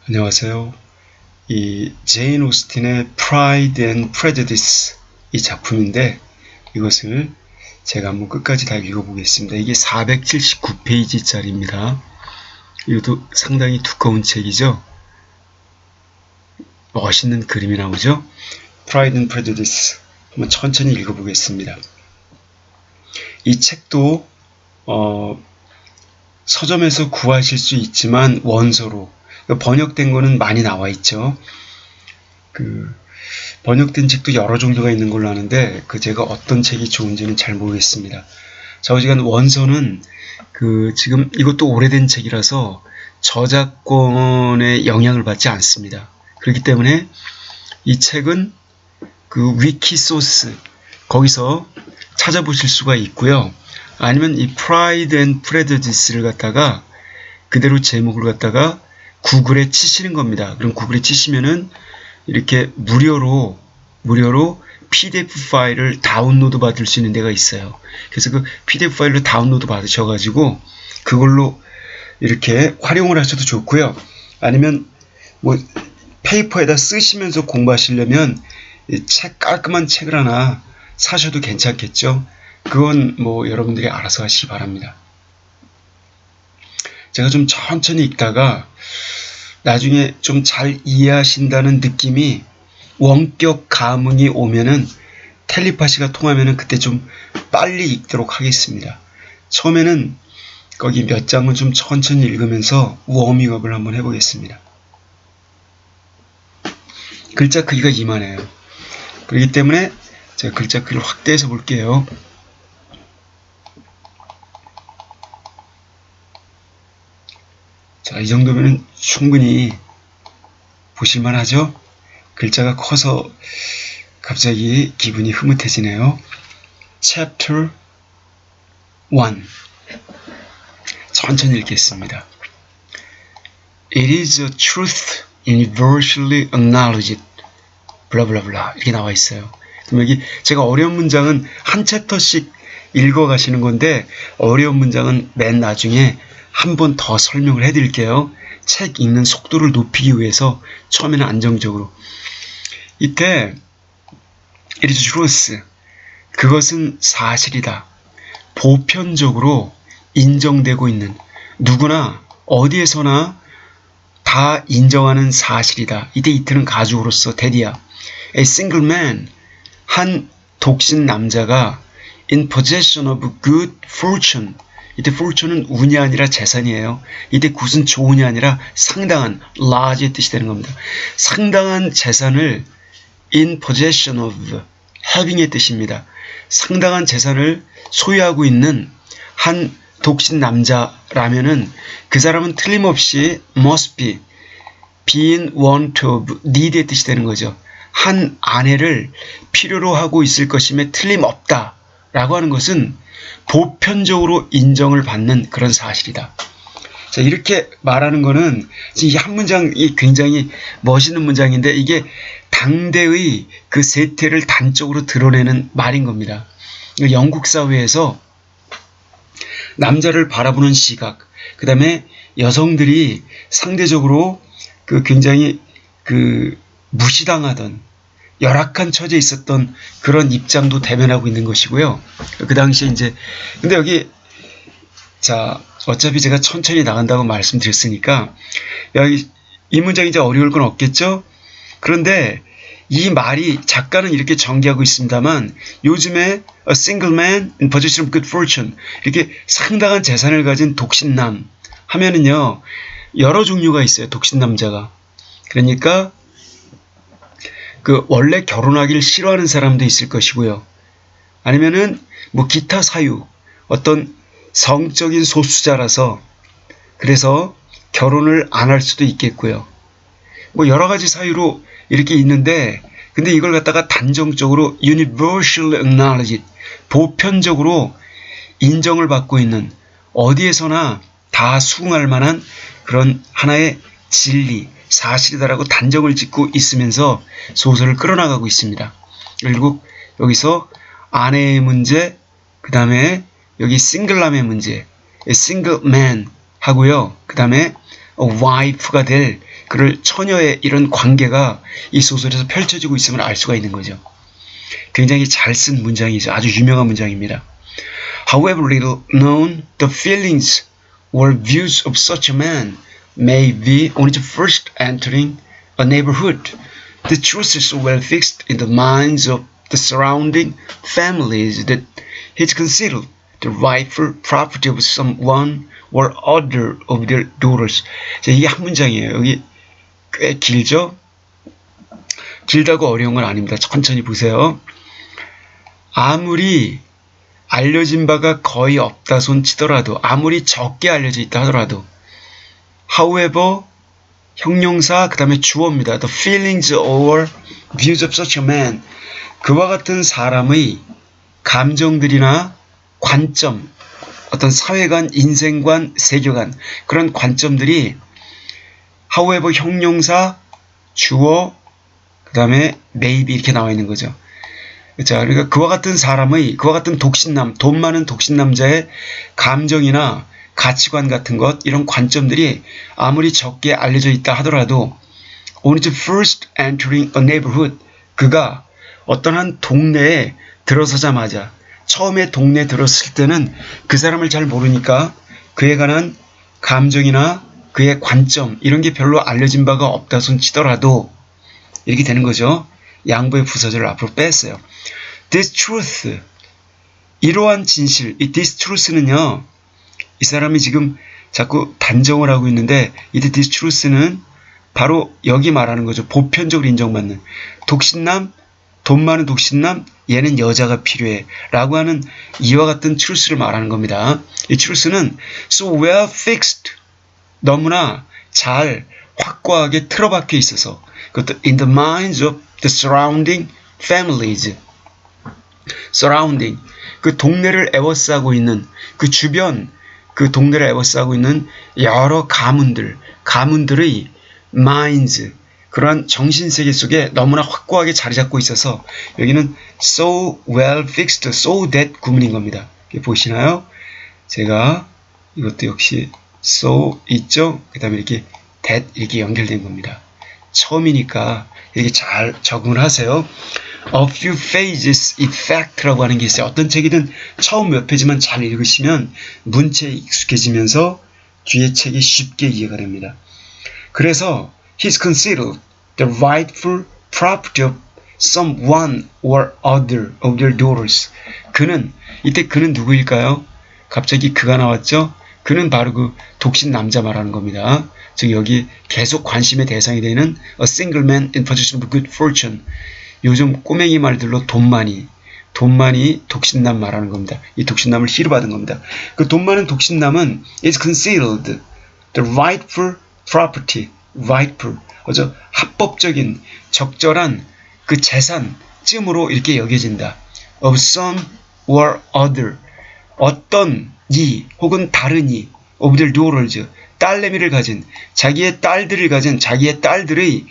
안녕하세요. 이 제인 오스틴의 Pride and Prejudice 이 작품인데 이것을 제가 한번 끝까지 다 읽어보겠습니다. 이게 479페이지짜리입니다. 이것도 상당히 두꺼운 책이죠. 멋있는 그림이 나오죠. Pride and Prejudice 한번 천천히 읽어보겠습니다. 이 책도 서점에서 구하실 수 있지만 원서로 번역된 거는 많이 나와 있죠. 번역된 책도 여러 종류가 있는 걸로 아는데 제가 어떤 책이 좋은지는 잘 모르겠습니다. 좌우지간 원서는 지금 이것도 오래된 책이라서 저작권의 영향을 받지 않습니다. 그렇기 때문에 이 책은 위키소스 거기서 찾아보실 수가 있고요. 아니면 이 Pride and Prejudice를 갖다가 그대로 제목을 갖다가 구글에 치시는 겁니다. 그럼 구글에 치시면은 이렇게 무료로 PDF 파일을 다운로드 받을 수 있는 데가 있어요. 그래서 PDF 파일로 다운로드 받으셔가지고 그걸로 이렇게 활용을 하셔도 좋고요. 아니면 페이퍼에다 쓰시면서 공부하시려면 깔끔한 책을 하나 사셔도 괜찮겠죠. 그건 여러분들이 알아서 하시기 바랍니다. 제가 좀 천천히 읽다가 나중에 좀 잘 이해하신다는 느낌이 원격 감흥이 오면은 텔레파시가 통하면은 그때 좀 빨리 읽도록 하겠습니다. 처음에는 거기 몇 장은 좀 천천히 읽으면서 워밍업을 한번 해보겠습니다. 글자 크기가 이만해요. 그렇기 때문에 제가 글자 크기를 확대해서 볼게요. 자, 이 정도면 충분히 보실만 하죠? 글자가 커서 갑자기 기분이 흐뭇해지네요. Chapter 1 천천히 읽겠습니다. It is a truth universally acknowledged 블라블라블라 이렇게 나와 있어요. 그럼 여기 제가 어려운 문장은 한 챕터씩 읽어가시는 건데 어려운 문장은 맨 나중에 한 번 더 설명을 해드릴게요. 책 읽는 속도를 높이기 위해서 처음에는 안정적으로. 이때 it is truth. 그것은 사실이다. 보편적으로 인정되고 있는 누구나 어디에서나 다 인정하는 사실이다. 이때 이틀은 가주어로서 대디야. A single man. 한 독신 남자가 in possession of good fortune. 이때 fortune은 운이 아니라 재산이에요. 이때 굿은 좋은이 아니라 상당한 large의 뜻이 되는 겁니다. 상당한 재산을 in possession of having의 뜻입니다. 상당한 재산을 소유하고 있는 한 독신 남자라면은 그 사람은 틀림없이 must be being want of need의 뜻이 되는 거죠. 한 아내를 필요로 하고 있을 것임에 틀림없다 라고 하는 것은 보편적으로 인정을 받는 그런 사실이다. 자, 이렇게 말하는 거는 이 한 문장이 굉장히 멋있는 문장인데 이게 당대의 그 세태를 단적으로 드러내는 말인 겁니다. 영국 사회에서 남자를 바라보는 시각, 그 다음에 여성들이 상대적으로 굉장히 무시당하던 열악한 처지에 있었던 그런 입장도 대변하고 있는 것이고요. 그 당시에 근데 여기, 자, 어차피 제가 천천히 나간다고 말씀드렸으니까, 이 문장이 이제 어려울 건 없겠죠? 그런데 이 말이 작가는 이렇게 전개하고 있습니다만, 요즘에 a single man in possession of good fortune, 이렇게 상당한 재산을 가진 독신남 하면은요, 여러 종류가 있어요, 독신남자가. 그러니까, 원래 결혼하기를 싫어하는 사람도 있을 것이고요. 아니면은, 기타 사유, 어떤 성적인 소수자라서, 그래서 결혼을 안 할 수도 있겠고요. 여러 가지 사유로 이렇게 있는데, 근데 이걸 갖다가 단정적으로 universally acknowledged, 보편적으로 인정을 받고 있는, 어디에서나 다 수긍할 만한 그런 하나의 진리, 사실이다라고 단정을 짓고 있으면서 소설을 끌어나가고 있습니다. 그리고 여기서 아내의 문제, 그 다음에 여기 싱글남의 문제, 싱글 맨 하고요. 그 다음에 wife가 될 그를 처녀의 이런 관계가 이 소설에서 펼쳐지고 있음을 알 수가 있는 거죠. 굉장히 잘 쓴 문장이죠. 아주 유명한 문장입니다. However little known the feelings or views of such a man may be on his first entering a neighborhood, the truth is so well fixed in the minds of the surrounding families that he is considered the rightful property of someone or other of their daughters. 자, 이게 한 문장이에요. 여기 꽤 길죠? 길다고 어려운 건 아닙니다. 천천히 보세요. 아무리 알려진 바가 거의 없다 손 치더라도, 아무리 적게 알려져 있다 하더라도, however, 형용사, 그 다음에 주어입니다. The feelings or views of such a man. 그와 같은 사람의 감정들이나 관점, 어떤 사회관, 인생관, 세계관, 그런 관점들이 however, 형용사, 주어, 그 다음에 maybe 이렇게 나와 있는 거죠. 자, 그러니까 그와 같은 사람의, 그와 같은 독신남, 돈 많은 독신남자의 감정이나 가치관 같은 것, 이런 관점들이 아무리 적게 알려져 있다 하더라도 on his first entering a neighborhood, 그가 어떤 한 동네에 들어서자마자, 처음에 동네에 들었을 때는 그 사람을 잘 모르니까 그에 관한 감정이나 그의 관점, 이런 게 별로 알려진 바가 없다 손 치더라도 이렇게 되는 거죠. 양보의 부사절을 앞으로 뺐어요. This truth, 이러한 진실, 이 this truth는요, 이 사람이 지금 자꾸 단정을 하고 있는데, 이 this truth는 바로 여기 말하는 거죠. 보편적으로 인정받는 독신남, 돈 많은 독신남, 얘는 여자가 필요해 라고 하는 이와 같은 truth를 말하는 겁니다. 이 truth는 so well fixed, 너무나 잘 확고하게 틀어박혀 있어서, 그것도 in the minds of the surrounding families, surrounding, 그 동네를 에워싸고 있는, 그 주변, 그 동네를 에워싸고 있는 여러 가문들의 minds, 그러한 정신세계 속에 너무나 확고하게 자리 잡고 있어서 여기는 so well fixed, so that 구문인 겁니다. 보시나요? 제가 이것도 역시 so 있죠? 그 다음에 이렇게 that 이렇게 연결된 겁니다. 처음이니까 이렇게 잘 적응을 하세요. A few pages effect라고 하는 게 있어요. 어떤 책이든 처음 몇 페이지만 잘 읽으시면 문체에 익숙해지면서 뒤에 책이 쉽게 이해가 됩니다. 그래서 he's considered the rightful property of someone or other of their daughters. 그는, 이때 그는 누구일까요? 갑자기 그가 나왔죠? 그는 바로 그 독신 남자 말하는 겁니다. 즉 여기 계속 관심의 대상이 되는 a single man in possession of good fortune. 요즘 꼬맹이 말들로 돈 많이 독신남 말하는 겁니다. 이 독신남을 희로받은 겁니다. 그 돈 많은 독신남은 is considered the rightful property, rightful, 합법적인, 적절한 그 재산쯤으로 이렇게 여겨진다. of some or other, 어떤 이 혹은 다른 이 of their daughters, 딸내미를 가진, 자기의 딸들을 가진 자기의 딸들의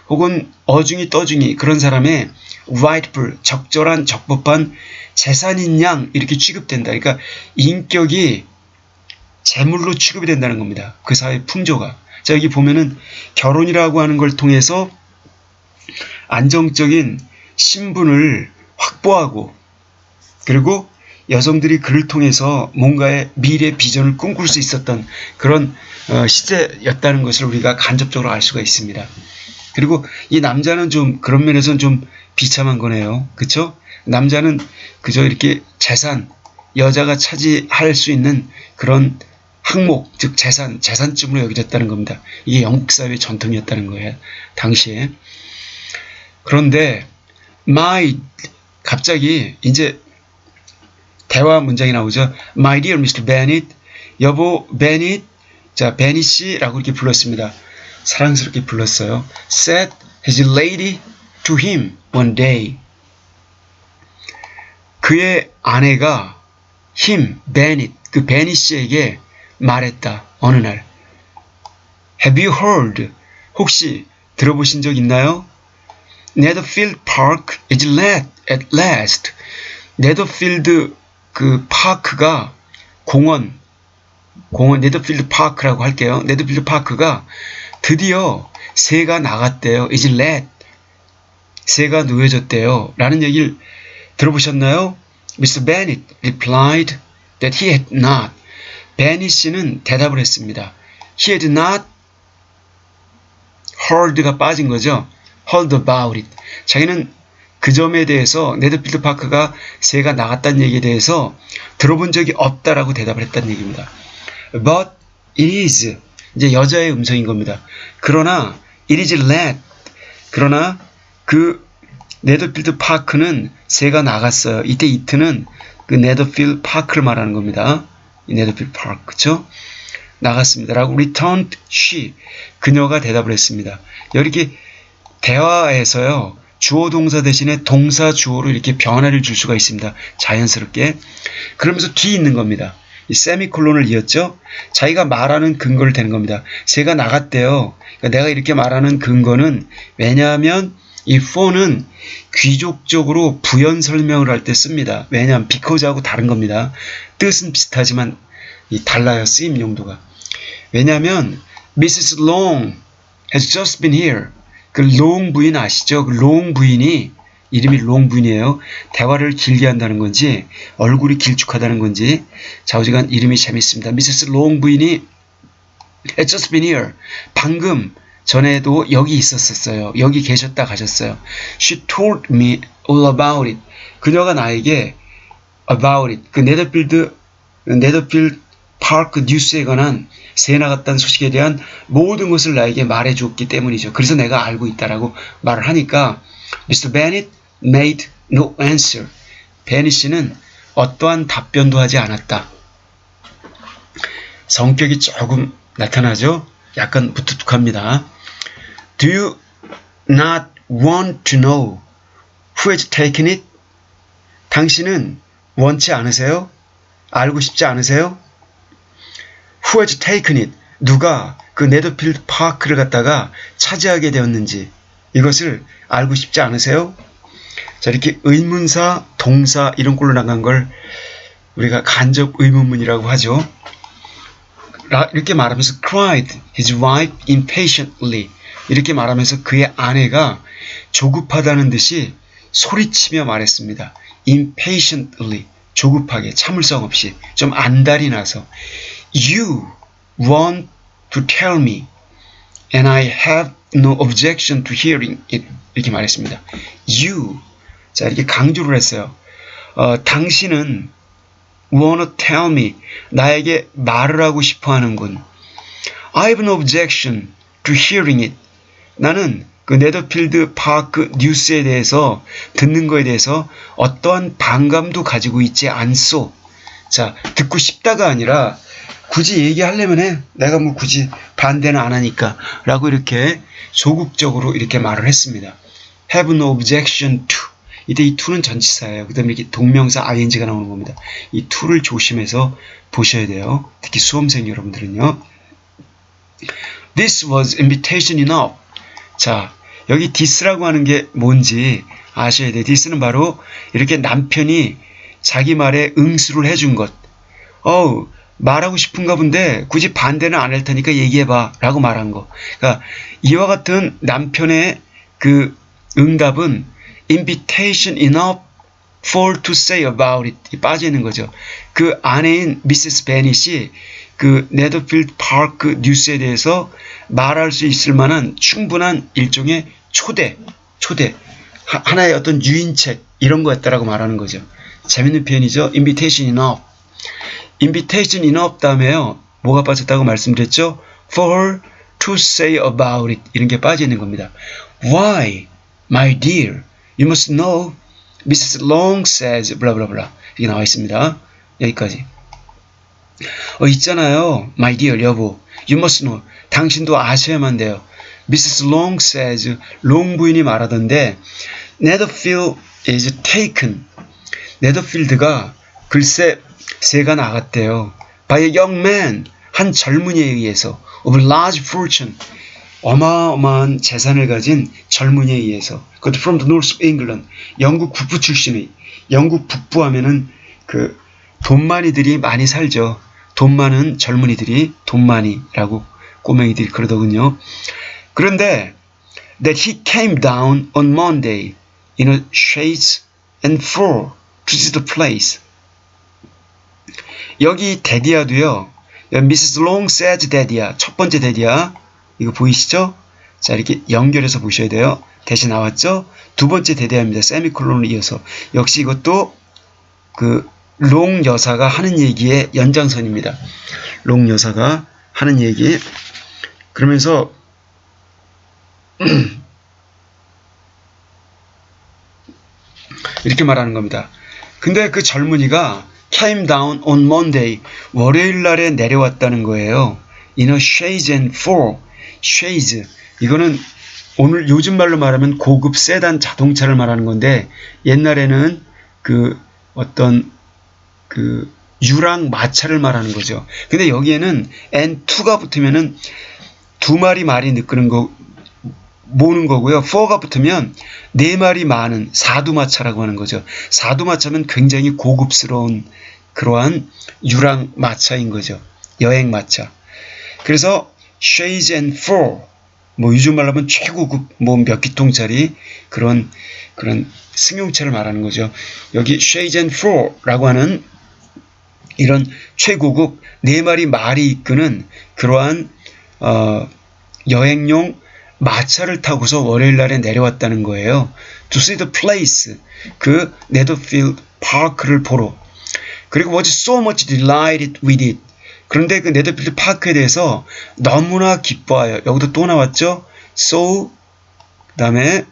혹은 어중이 떠중이 그런 사람의 rightful, 적절한 적법한 재산인 양 이렇게 취급된다. 그러니까 인격이 재물로 취급이 된다는 겁니다. 그 사회 풍조가. 자, 여기 보면은 결혼이라고 하는 걸 통해서 안정적인 신분을 확보하고, 그리고 여성들이 그를 통해서 뭔가의 미래 비전을 꿈꿀 수 있었던 그런 시대였다는 것을 우리가 간접적으로 알 수가 있습니다. 그리고 이 남자는 좀 그런 면에서는 좀 비참한 거네요. 그쵸? 남자는 그저 이렇게 재산, 여자가 차지할 수 있는 그런 항목, 즉 재산쯤으로 여겨졌다는 겁니다. 이게 영국 사회의 전통이었다는 거예요. 당시에. 그런데 갑자기 이제 대화 문장이 나오죠. My dear Mr. Bennet, 여보 베닛, 자 베닛 씨라고 이렇게 불렀습니다. 사랑스럽게 불렀어요. Said his lady to him one day. 그의 아내가 베닛, 그 베닛 씨에게 말했다. 어느 날. Have you heard? 혹시 들어보신 적 있나요? Netherfield Park is let at last. 네더필드 그 파크가 공원, 공원 네더필드 파크라고 할게요. 네더필드 파크가 드디어 새가 나갔대요. is let. 새가 놓여졌대요. 라는 얘기를 들어보셨나요? Mr. Bennett replied that he had not. 베니 씨는 대답을 했습니다. He had not heard가 빠진 거죠. heard about it. 자기는 그 점에 대해서 네더필드 파크가 새가 나갔다는 얘기에 대해서 들어본 적이 없다라고 대답을 했다는 얘기입니다. But it is. 이제 여자의 음성인 겁니다. 그러나 it is let. 그러나 그 네더필드 파크는 새가 나갔어요. 이때 이트는 그 네더필드 파크를 말하는 겁니다. 이 네더필드 파크, 그쵸? 나갔습니다. 라고 returned she. 그녀가 대답을 했습니다. 이렇게 대화에서요. 주어 동사 대신에 동사 주어로 이렇게 변화를 줄 수가 있습니다. 자연스럽게. 그러면서 뒤에 있는 겁니다. 이 세미콜론을 이었죠. 자기가 말하는 근거를 대는 겁니다. 새가 나갔대요. 그러니까 내가 이렇게 말하는 근거는 왜냐하면 이 for는 귀족적으로 부연 설명을 할 때 씁니다. 왜냐하면 because하고 다른 겁니다. 뜻은 비슷하지만 달라요. 쓰임 용도가. 왜냐하면 Mrs. Long has just been here. 그 롱 부인 아시죠? 그 롱 부인이 이름이 롱 부인이에요. 대화를 길게 한다는 건지 얼굴이 길쭉하다는 건지 좌우지간 이름이 재밌습니다. Mrs. 롱 부인이 has just been here. 방금 전에도 여기 있었어요. 여기 계셨다 가셨어요. She told me all about it. 그녀가 나에게 about it. 그 네더필드 파크 뉴스에 관한 새 나갔다는 소식에 대한 모든 것을 나에게 말해줬기 때문이죠. 그래서 내가 알고 있다라고 말을 하니까 Mr. Bennett made no answer. 베니 씨는 어떠한 답변도 하지 않았다. 성격이 조금 나타나죠? 약간 무뚝뚝합니다. Do you not want to know who has taken it? 당신은 원치 않으세요? 알고 싶지 않으세요? Who has taken it? 누가 그 네더필드 파크를 갖다가 차지하게 되었는지 이것을 알고 싶지 않으세요? 자, 이렇게 의문사, 동사 이런 꼴로 나간 걸 우리가 간접 의문문이라고 하죠. 이렇게 말하면서 cried his wife impatiently. 이렇게 말하면서 그의 아내가 조급하다는 듯이 소리치며 말했습니다. impatiently. 조급하게, 참을성 없이, 좀 안달이 나서 You want to tell me and I have no objection to hearing it. 이렇게 말했습니다. You. 자, 이렇게 강조를 했어요. 당신은 want to tell me. 나에게 말을 하고 싶어 하는군. I have no objection to hearing it. 나는 그 네더필드 파크 뉴스에 대해서 듣는 거에 대해서 어떠한 반감도 가지고 있지 않소. 자, 듣고 싶다가 아니라 굳이 얘기하려면 해. 내가 뭐 굳이 반대는 안 하니까. 라고 이렇게 소극적으로 이렇게 말을 했습니다. have no objection to. 이때 이 to는 전치사예요. 그 다음에 이렇게 동명사 ing가 나오는 겁니다. 이 to를 조심해서 보셔야 돼요. 특히 수험생 여러분들은요. This was invitation enough. 자, 여기 this라고 하는 게 뭔지 아셔야 돼요. this는 바로 이렇게 남편이 자기 말에 응수를 해준 것. 말하고 싶은가 본데 굳이 반대는 안 할 테니까 얘기해봐 라고 말한 거. 그러니까 이와 같은 남편의 그 응답은 invitation enough for to say about it. 빠져 있는 거죠. 그 아내인 미세스 베닛이 그 네더필드 파크 뉴스에 대해서 말할 수 있을 만한 충분한 일종의 초대, 하나의 어떤 유인책 이런 거였다라고 말하는 거죠. 재밌는 표현이죠. invitation enough. invitation enough 다음에요. 뭐가 빠졌다고 말씀드렸죠? for to say about it. 이런 게 빠져 있는 겁니다. Why, my dear, you must know Mrs. Long says blah blah blah. 이게 나와 있습니다. 여기까지. 있잖아요. My dear, 여보. You must know. 당신도 아셔야만 돼요. Mrs. Long says, 롱 부인이 말하던데, Netherfield is taken. 네더필드가 글쎄 새가 나갔대요. By a young man, 한 젊은이에 의해서. Of large fortune. 어마어마한 재산을 가진 젊은이에 의해서. 그것도 from the north of England. 영국 북부 출신의. 영국 북부 하면은 그 돈 많이들이 많이 살죠. 돈 많은 젊은이들이 돈 많이라고 꼬맹이들이 그러더군요. 그런데 that he came down on Monday in a chaise and four to see the place. 여기 데디아도요. Mrs. Long says 데디아. 첫 번째 데디아. 이거 보이시죠? 자, 이렇게 연결해서 보셔야 돼요. 대신 나왔죠? 두 번째 데디아입니다. 세미콜론을 이어서. 역시 이것도 그 롱 여사가 하는 얘기의 연장선입니다. 롱 여사가 하는 얘기. 그러면서 이렇게 말하는 겁니다. 근데 그 젊은이가 came down on Monday, 월요일 날에 내려왔다는 거예요. In a chaise and four. chaise. 이거는 오늘 요즘 말로 말하면 고급 세단 자동차를 말하는 건데 옛날에는 그 어떤 그 유랑 마차를 말하는 거죠. 근데 여기에는 N2가 붙으면은 두 마리 말이 느끄는 거 모는 거고요. 4가 붙으면 네 마리 많은 사두마차라고 하는 거죠. 사두마차는 굉장히 고급스러운 그러한 유랑 마차인 거죠. 여행 마차. 그래서 chaise and four, 뭐 요즘 말로 하면 최고급 뭐 몇 기통짜리 그런 승용차를 말하는 거죠. 여기 chaise and four라고 하는 이런 최고급 네 마리 말이 이끄는 그러한 여행용 마차를 타고서 월요일 날에 내려왔다는 거예요. To see the place, 그 네더필드 파크를 보러. 그리고 was so much delighted with it. 그런데 그 네더필드 파크에 대해서 너무나 기뻐하여. 여기도 또 나왔죠? So, 그 다음에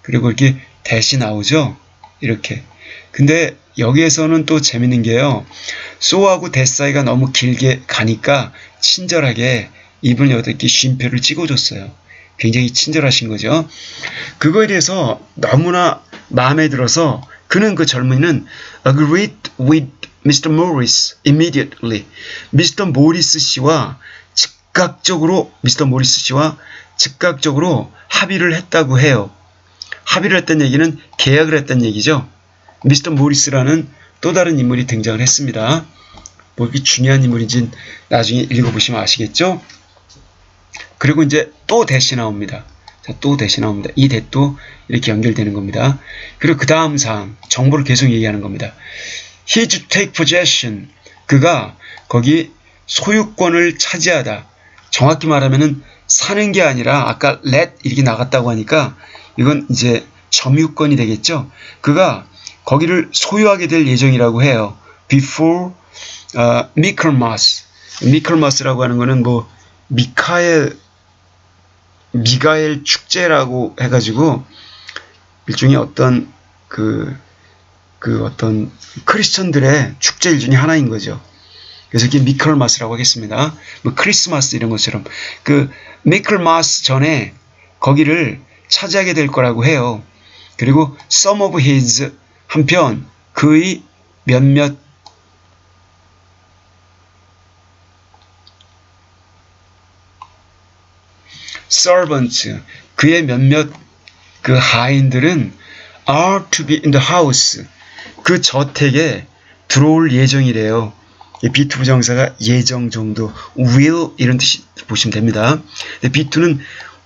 그리고 이렇게 대시 나오죠? 이렇게. 근데 여기에서는 또 재밌는 게요. so하고 that 사이가 너무 길게 가니까 친절하게 이분이 어떻게 쉼표를 찍어줬어요. 굉장히 친절하신 거죠. 그거에 대해서 너무나 마음에 들어서 그는 그 젊은이는 agreed with Mr. Morris immediately. Mr. Morris 씨와 즉각적으로 합의를 했다고 해요. 합의를 했다는 얘기는 계약을 했다는 얘기죠. 미스터 모리스라는 또 다른 인물이 등장을 했습니다. 뭐 이게 중요한 인물인지 나중에 읽어보시면 아시겠죠? 그리고 이제 또 대시 나옵니다. 자, 또 대시 나옵니다. 이 대도 이렇게 연결되는 겁니다. 그리고 그 다음 사항, 정보를 계속 얘기하는 겁니다. He to take possession. 그가 거기 소유권을 차지하다. 정확히 말하면은 사는 게 아니라 아까 let 이렇게 나갔다고 하니까 이건 이제 점유권이 되겠죠. 그가 거기를 소유하게 될 예정이라고 해요. Before 미클마스라고 하는 거는 뭐 미가엘 축제라고 해가지고 일종의 어떤 그 어떤 크리스천들의 축제일 중에 하나인 거죠. 그래서 이게 미클마스라고 하겠습니다. 뭐 크리스마스 이런 것처럼 그 미클마스 전에 거기를 차지하게 될 거라고 해요. 그리고 some of his 한편 그의 몇몇 servants 그의 몇몇 그 하인들은 are to be in the house 그 저택에 들어올 예정이래요. B2 부정사가 예정 정도 will 이런 뜻이 보시면 됩니다. B2는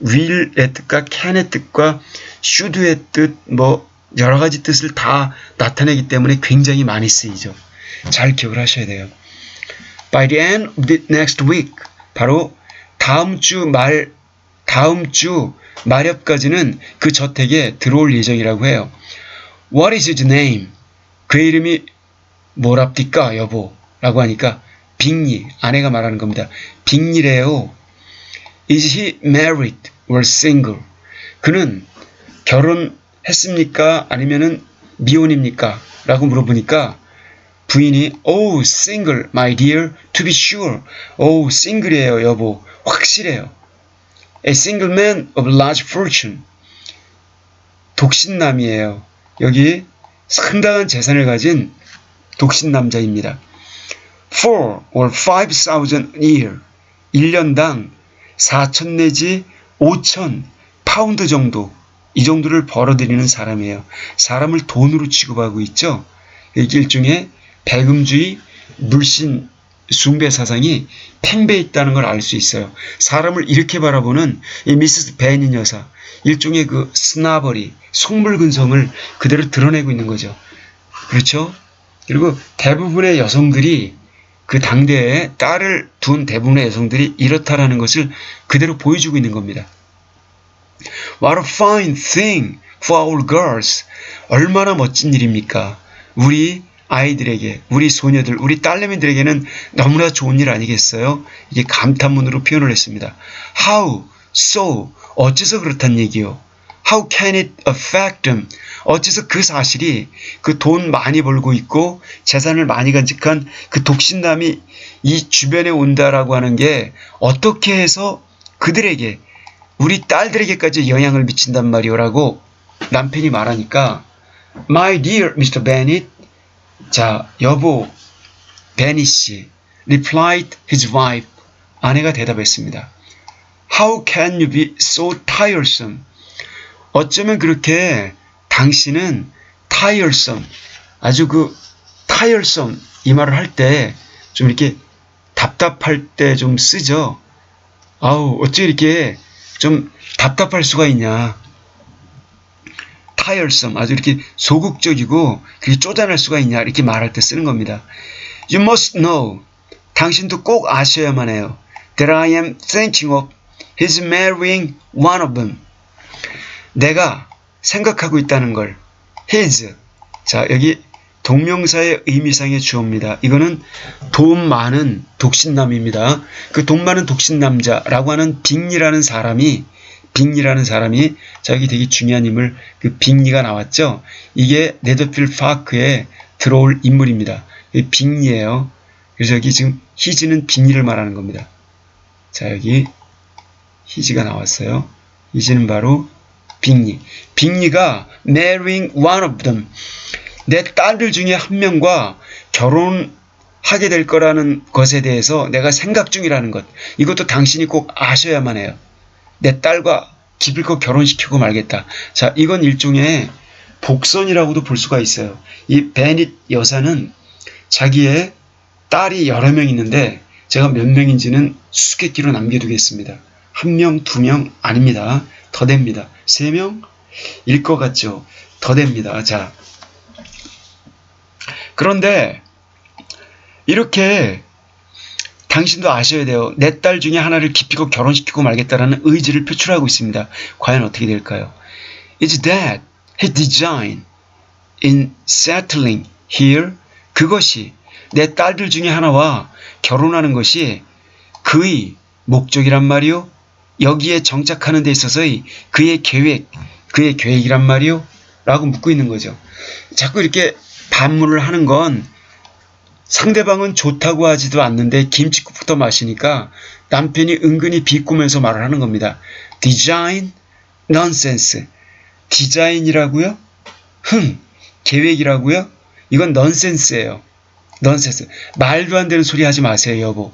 will의 뜻과 can의 뜻과 should의 뜻 뭐 여러 가지 뜻을 다 나타내기 때문에 굉장히 많이 쓰이죠. 잘 기억을 하셔야 돼요. By the end of the next week 바로 다음 주 말엽까지는 그 저택에 들어올 예정이라고 해요. What is his name? 그의 이름이 뭐랍니까 여보? 라고 하니까 빅리, 아내가 말하는 겁니다. 빅리래요. Is he married or single? 그는 결혼했습니까? 아니면은 미혼입니까? 라고 물어보니까 부인이 Oh, single, my dear, to be sure. Oh, single이에요, 여보. 확실해요. A single man of large fortune. 독신남이에요. 여기 상당한 재산을 가진 독신남자입니다. 4 or 5,000 a year. 1년당 4,000 내지 5,000 파운드 정도. 이 정도를 벌어들이는 사람이에요. 사람을 돈으로 취급하고 있죠. 이게 일종의 배금주의 물신 숭배 사상이 팽배해 있다는 걸 알 수 있어요. 사람을 이렇게 바라보는 이 미세스 베니 여사, 일종의 그 스나버리, 속물근성을 그대로 드러내고 있는 거죠. 그렇죠? 그리고 대부분의 여성들이 그 당대에 딸을 둔 대부분의 여성들이 이렇다라는 것을 그대로 보여주고 있는 겁니다. What a fine thing for our girls. 얼마나 멋진 일입니까? 우리 아이들에게, 우리 소녀들, 우리 딸내미들에게는 너무나 좋은 일 아니겠어요? 이게 감탄문으로 표현을 했습니다. How so? 어째서 그렇단 얘기요? How can it affect them? 어째서 그 사실이 그 돈 많이 벌고 있고 재산을 많이 간직한 그 독신남이 이 주변에 온다라고 하는 게 어떻게 해서 그들에게, 우리 딸들에게까지 영향을 미친단 말이오라고 남편이 말하니까 My dear Mr. Bennet, 자, 여보 베니 씨, replied his wife, 아내가 대답했습니다. How can you be so tiresome? 어쩌면 그렇게 당신은 tiresome, 아주 그 tiresome 이 말을 할 때 좀 이렇게 답답할 때 좀 쓰죠. 아우, 어째 이렇게 좀 답답할 수가 있냐. tiresome, 아주 이렇게 소극적이고 그렇게 쪼잔할 수가 있냐, 이렇게 말할 때 쓰는 겁니다. You must know, 당신도 꼭 아셔야만 해요. That I am thinking of his marrying one of them. 내가 생각하고 있다는 걸. his, 자, 여기 동명사의 의미상의 주어입니다. 이거는 돈 많은 독신남입니다. 그 돈 많은 독신남자라고 하는 빅리라는 사람이, 자, 여기 되게 중요한 인물, 그 빅리가 나왔죠. 이게 네더필드 파크에 들어올 인물입니다. 빅리예요. 그래서 여기 지금 히즈는 빅리를 말하는 겁니다. 자, 여기 히즈가 나왔어요. 히즈는 바로 빅리. 빅리가 marrying one of them, 내 딸들 중에 한 명과 결혼하게 될 거라는 것에 대해서 내가 생각 중이라는 것, 이것도 당신이 꼭 아셔야만 해요. 내 딸과 기필코 결혼시키고 말겠다. 자, 이건 일종의 복선이라고도 볼 수가 있어요. 이 베닛 여사는 자기의 딸이 여러 명 있는데 제가 몇 명인지는 수수께끼로 남겨두겠습니다. 1명, 2명 아닙니다. 더 됩니다. 3명? 일 것 같죠? 더 됩니다. 자, 그런데 이렇게 당신도 아셔야 돼요. 내 딸 중에 하나를 기피고 결혼시키고 말겠다라는 의지를 표출하고 있습니다. 과연 어떻게 될까요? Is that his design in settling here? 그것이, 내 딸들 중에 하나와 결혼하는 것이 그의 목적이란 말이요? 여기에 정착하는 데 있어서의 그의 계획이란 말이요? 라고 묻고 있는 거죠. 자꾸 이렇게 반문을 하는 건 상대방은 좋다고 하지도 않는데 김칫국부터 마시니까 남편이 은근히 비꼬면서 말을 하는 겁니다. Design? Nonsense. 디자인이라고요? 계획이라고요? 이건 넌센스예요. 넌센스. 말도 안 되는 소리 하지 마세요, 여보.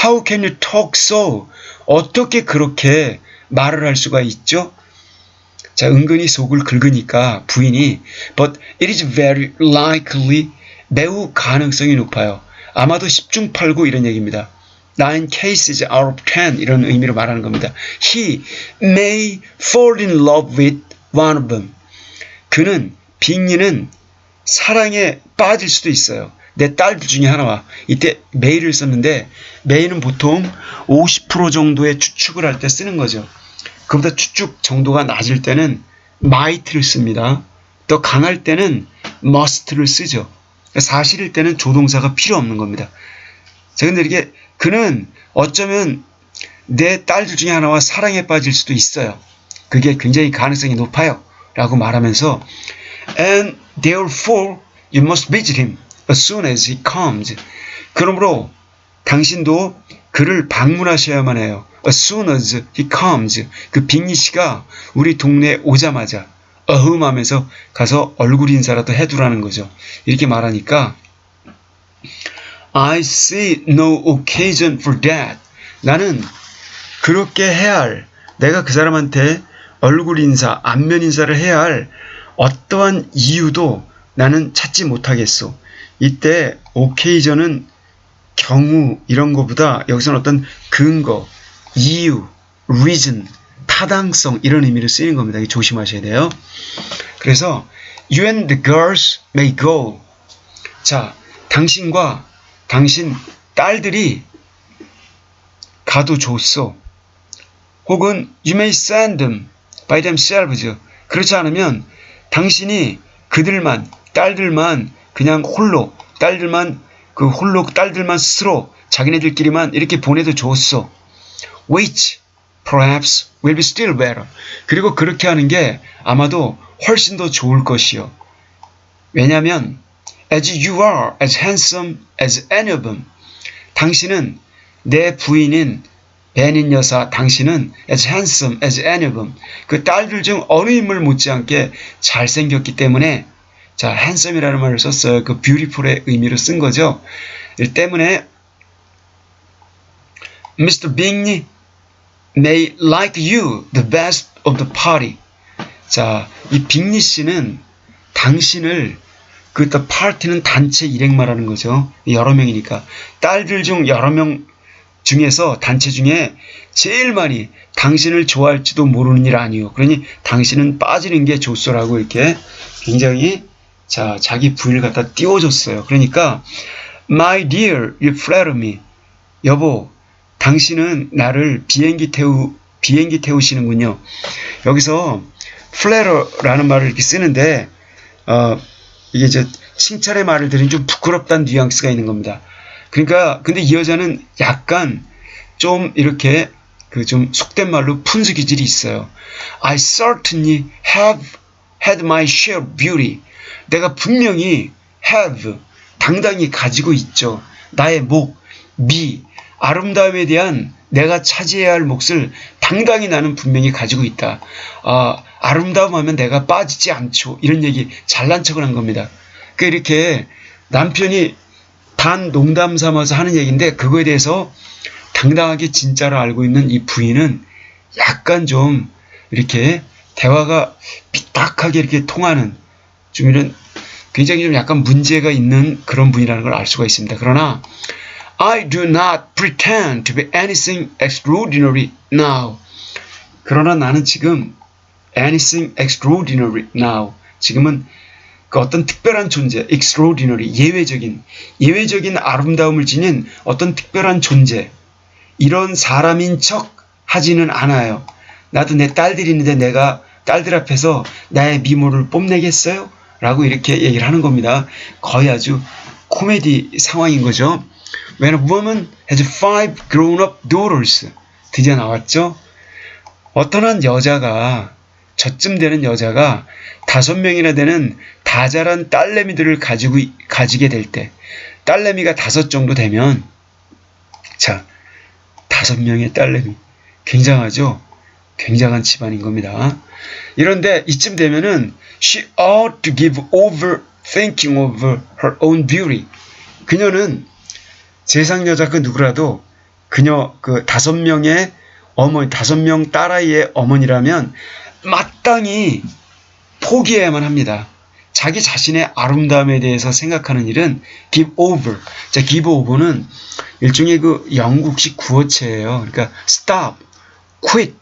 How can you talk so? 어떻게 그렇게 말을 할 수가 있죠? 자, 은근히 속을 긁으니까 부인이 But it is very likely, 매우 가능성이 높아요. 아마도 10중 8구 이런 얘기입니다. 9 cases out of 10 이런 의미로 말하는 겁니다. He may fall in love with one of them. 그는, 빅리는 사랑에 빠질 수도 있어요. 내 딸들 중에 하나와. 이때 may를 썼는데 may는 보통 50% 정도의 추측을 할 때 쓰는 거죠. 그보다 추측 정도가 낮을 때는 might를 씁니다. 더 강할 때는 must를 쓰죠. 사실일 때는 조동사가 필요 없는 겁니다. 자, 근데 이렇게 그는 어쩌면 내 딸들 중에 하나와 사랑에 빠질 수도 있어요. 그게 굉장히 가능성이 높아요. 라고 말하면서 And therefore you must visit him as soon as he comes. 그러므로 당신도 그를 방문하셔야만 해요. As soon as he comes. 그 빅리 씨가 우리 동네에 오자마자 어흠하면서 가서 얼굴 인사라도 해두라는 거죠. 이렇게 말하니까 I see no occasion for that. 나는 그렇게 해야 할, 내가 그 사람한테 얼굴 인사, 안면 인사를 해야 할 어떠한 이유도 나는 찾지 못하겠소. 이때 occasion은 경우 이런 거보다 여기서는 어떤 근거, 이유, reason, 타당성 이런 의미로 쓰이는 겁니다. 이거 조심하셔야 돼요. 그래서 you and the girls may go. 자, 당신과 당신 딸들이 가도 좋소. 혹은 you may send them by themselves. 그렇지 않으면 당신이 그들만, 딸들만 그냥 홀로, 딸들만 스스로 자기네들끼리만 이렇게 보내도 좋소. Which perhaps will be still better. 그리고 그렇게 하는 게 아마도 훨씬 더 좋을 것이요. 왜냐하면 as you are as handsome as any of them. 당신은 내 부인인 베닌 여사, 당신은 as handsome as any of them. 그 딸들 중 어느 인물 못지않게 잘생겼기 때문에 자, handsome이라는 말을 썼어요. 그 beautiful의 의미로 쓴 거죠. 이 때문에 Mr. Bingley may like you the best of the party. 자, 이 빅리 씨는 당신을 그 the party는 단체 일행 말하는 거죠. 여러 명이니까 딸들 중 여러 명 중에서 단체 중에 제일 많이 당신을 좋아할지도 모르는 일 아니요. 그러니 당신은 빠지는 게 좋소라고 이렇게 굉장히 자, 자기 부인을 갖다 띄워줬어요. 그러니까 My dear, you flatter me. 여보, 당신은 나를 비행기 태우시는군요. 여기서 flatter라는 말을 이렇게 쓰는데 이게 칭찬의 말을 들으니 좀 부끄럽다는 뉘앙스가 있는 겁니다. 그러니까 근데 이 여자는 약간 좀 이렇게 그 좀 속된 말로 푼수 기질이 있어요. I certainly have had my share of beauty. 내가 분명히 have 당당히 가지고 있죠. 나의 목, 미, 아름다움에 대한 내가 차지해야 할 몫을 당당히 나는 분명히 가지고 있다. 아름다움 하면 내가 빠지지 않죠. 이런 얘기 잘난 척을 한 겁니다. 그러니까 이렇게 남편이 단 농담 삼아서 하는 얘기인데 그거에 대해서 당당하게 진짜로 알고 있는 이 부인은 약간 좀 이렇게 대화가 삐딱하게 이렇게 통하는 좀 이런 굉장히 좀 약간 문제가 있는 그런 분이라는 걸 알 수가 있습니다. 그러나 I do not pretend to be anything extraordinary now. 그러나 나는 지금 anything extraordinary now. 지금은 그 어떤 특별한 존재, extraordinary, 예외적인 아름다움을 지닌 어떤 특별한 존재, 이런 사람인 척 하지는 않아요. 나도 내 딸들이 있는데 내가 딸들 앞에서 나의 미모를 뽐내겠어요? 라고 이렇게 얘기를 하는 겁니다. 거의 아주 코미디 상황인 거죠. When a woman has 5 grown-up daughters. 드디어 나왔죠? 어떤 한 여자가, 저쯤 되는 여자가 5명이나 되는 다 자란 딸내미들을 가지게 될 때, 딸내미가 5 정도 되면, 자, 5명의 딸내미. 굉장하죠? 굉장한 집안인 겁니다. 이런데 이쯤 되면은 she ought to give over thinking of her own beauty. 그녀는 세상 여자 그 누구라도 그녀 그 5명의 어머니, 5명 딸아이의 어머니라면 마땅히 포기해야만 합니다. 자기 자신의 아름다움에 대해서 생각하는 일은 give over. 자, give over는 일종의 그 영국식 구어체예요. 그러니까 stop, quit,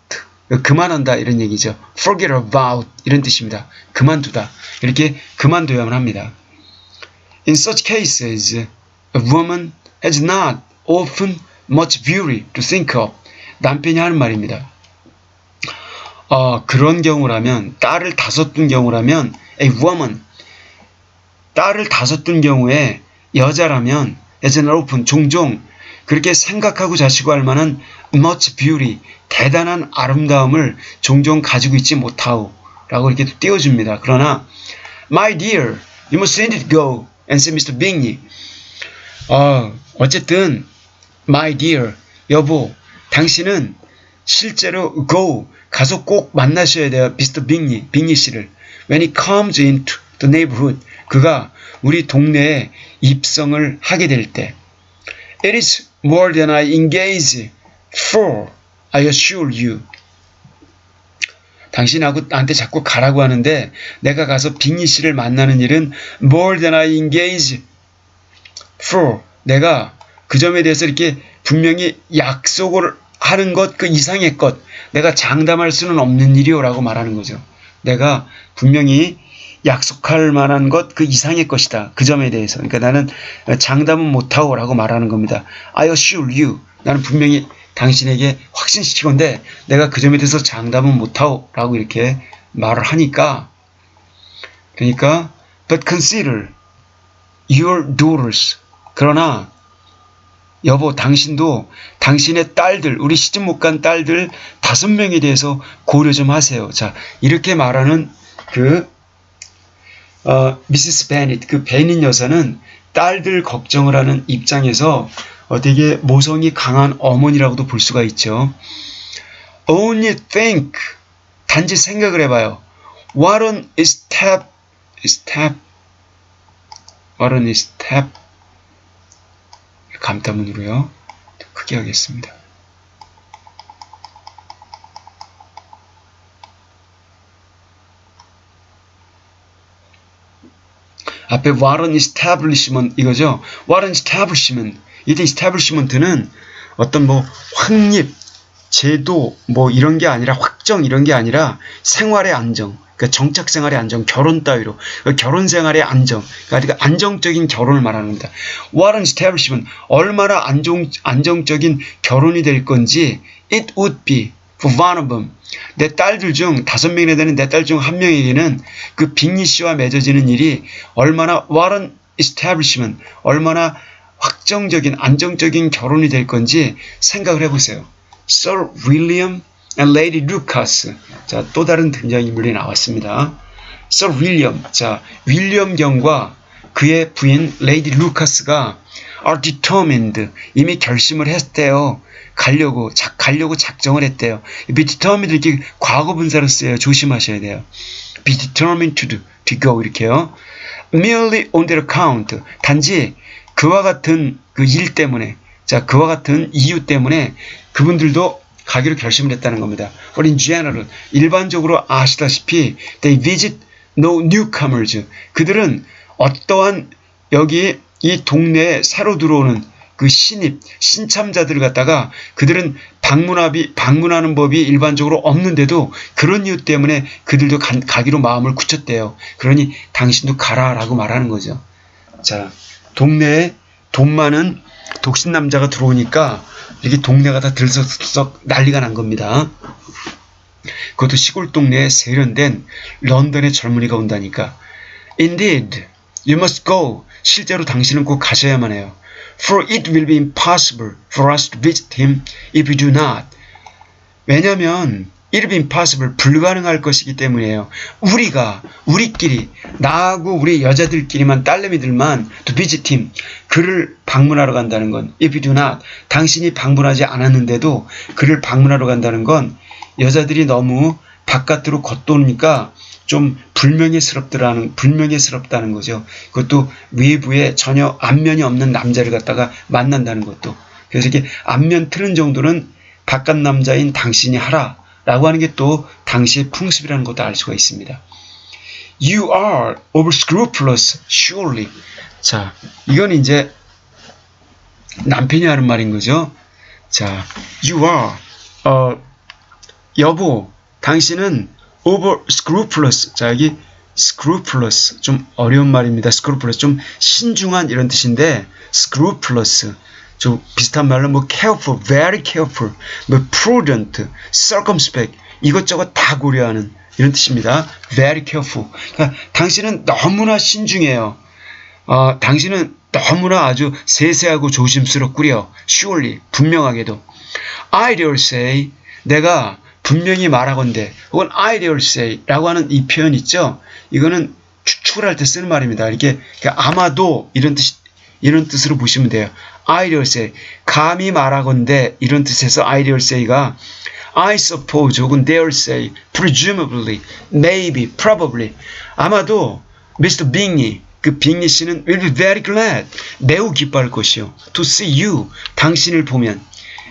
그만한다 이런 얘기죠. forget about 이런 뜻입니다. 그만두다. 이렇게 그만둬야만 합니다. In such cases, a woman has not often much beauty to think of. 남편이 하는 말입니다. 그런 경우라면, 딸을 5둔 경우라면, a woman, 딸을 5둔 경우에 여자라면, as an often, 종종 그렇게 생각하고 자시고 할 만한 much beauty, 대단한 아름다움을 종종 가지고 있지 못하오. 라고 이렇게 띄워줍니다. 그러나, my dear, you must let it go and say Mr. Bingley. 어쨌든, my dear, 여보, 당신은 실제로 go, 가서 꼭 만나셔야 돼요. Mr. Bingley, 빙리 씨를. When he comes into the neighborhood, 그가 우리 동네에 입성을 하게 될 때. It is more than I engage for, I assure you. 당신하고 나한테 자꾸 가라고 하는데 내가 가서 빙리 씨를 만나는 일은 more than I engage for, 내가 그 점에 대해서 이렇게 분명히 약속을 하는 것, 그 이상의 것, 내가 장담할 수는 없는 일이요라고 말하는 거죠. 내가 분명히 약속할 만한 것, 그 이상의 것이다. 그 점에 대해서. 그러니까 나는 장담은 못하고라고 말하는 겁니다. I assure you. 나는 분명히 당신에게 확신시키건대 내가 그 점에 대해서 장담은 못하고라고 이렇게 말을 하니까, 그러니까 but consider your daughters. 그러나 여보, 당신도 당신의 딸들, 우리 시집 못 간 딸들 5명에 대해서 고려 좀 하세요. 자, 이렇게 말하는 미시스 베닛, 그 베닛 여사는 딸들 걱정을 하는 입장에서 되게 모성이 강한 어머니라고도 볼 수가 있죠. Only think, 단지 생각을 해봐요. What an step, what an step. 감탄문으로요. 크게 하겠습니다. 앞에 what an establishment 이거죠. what an establishment. 이때 establishment는 어떤 뭐 확립, 제도 뭐 이런 게 아니라 확정 이런 게 아니라 생활의 안정. 그러니까 정착 생활의 안정, 결혼 따위로 결혼 생활의 안정, 그러니까 안정적인 결혼을 말하는 겁니다. What an establishment, 얼마나 안정적인 결혼이 될 건지 it would be for one of them. 내 딸들 중 5명이나 되는 내 딸 중 1명에게는 그 빅리 씨와 맺어지는 일이 얼마나 what an establishment, 얼마나 확정적인 안정적인 결혼이 될 건지 생각을 해보세요. Sir William and Lady Lucas. 자, 또 다른 등장인물이 나왔습니다. Sir William. 자, 윌리엄 경과 그의 부인 레이디 루카스가 are determined. 이미 결심을 했대요. 가려고 작정을 했대요. be determined 이렇게 과거 분사로 쓰여요. 조심하셔야 돼요. be determined to go 이렇게요. merely on their account. 단지 그와 같은 그 일 때문에, 자, 그와 같은 이유 때문에 그분들도 가기로 결심을 했다는 겁니다. But in general, 일반적으로 아시다시피 they visit no newcomers. 그들은 어떠한 여기 이 동네에 새로 들어오는 그 신참자들을 갖다가 그들은 방문하는 법이 일반적으로 없는데도 그런 이유 때문에 그들도 가기로 마음을 굳혔대요. 그러니 당신도 가라라고 말하는 거죠. 자, 동네에 돈 많은 독신 남자가 들어오니까 이렇게 동네가 다 들썩 난리가 난 겁니다. 그것도 시골 동네에 세련된 런던의 젊은이가 온다니까. Indeed, you must go. 실제로 당신은 꼭 가셔야만 해요. For it will be impossible for us to visit him if you do not. 왜냐하면 it will be impossible, 불가능할 것이기 때문이에요. 우리끼리, 나하고 우리 여자들끼리만, 딸내미들만 to visit him, 그를 방문하러 간다는 건 if you do not, 당신이 방문하지 않았는데도 그를 방문하러 간다는 건 여자들이 너무 바깥으로 겉도니까 좀 불명예스럽다는 거죠. 그것도 외부에 전혀 안면이 없는 남자를 갖다가 만난다는 것도. 그래서 이렇게 안면 트는 정도는 바깥 남자인 당신이 하라 라고 하는 게 또 당시의 풍습이라는 것도 알 수가 있습니다. You are overscrupulous, surely. 자, 이건 이제 남편이 하는 말인 거죠. 자, you are, 여보, 당신은 overscrupulous. 자, 여기 scrupulous 좀 어려운 말입니다. scrupulous 좀 신중한 이런 뜻인데 scrupulous 좀 비슷한 말로 뭐 careful, very careful, 뭐 prudent, circumspect 이것저것 다 고려하는 이런 뜻입니다. very careful. 그러니까 당신은 너무나 신중해요. 당신은 너무나 아주 세세하고 조심스럽구려. surely 분명하게도. I dare say 내가 분명히 말하건대 혹은 I dare say 라고 하는 이 표현 있죠. 이거는 추측을 할 때 쓰는 말입니다. 이렇게 아마도 이런 뜻으로 보시면 돼요. I dare say 감히 말하건대 이런 뜻에서 I dare say가 I suppose 혹은 dare say presumably maybe probably 아마도 Mr. 빙리 그 빙리 씨는 will be very glad 매우 기뻐할 것이요 to see you 당신을 보면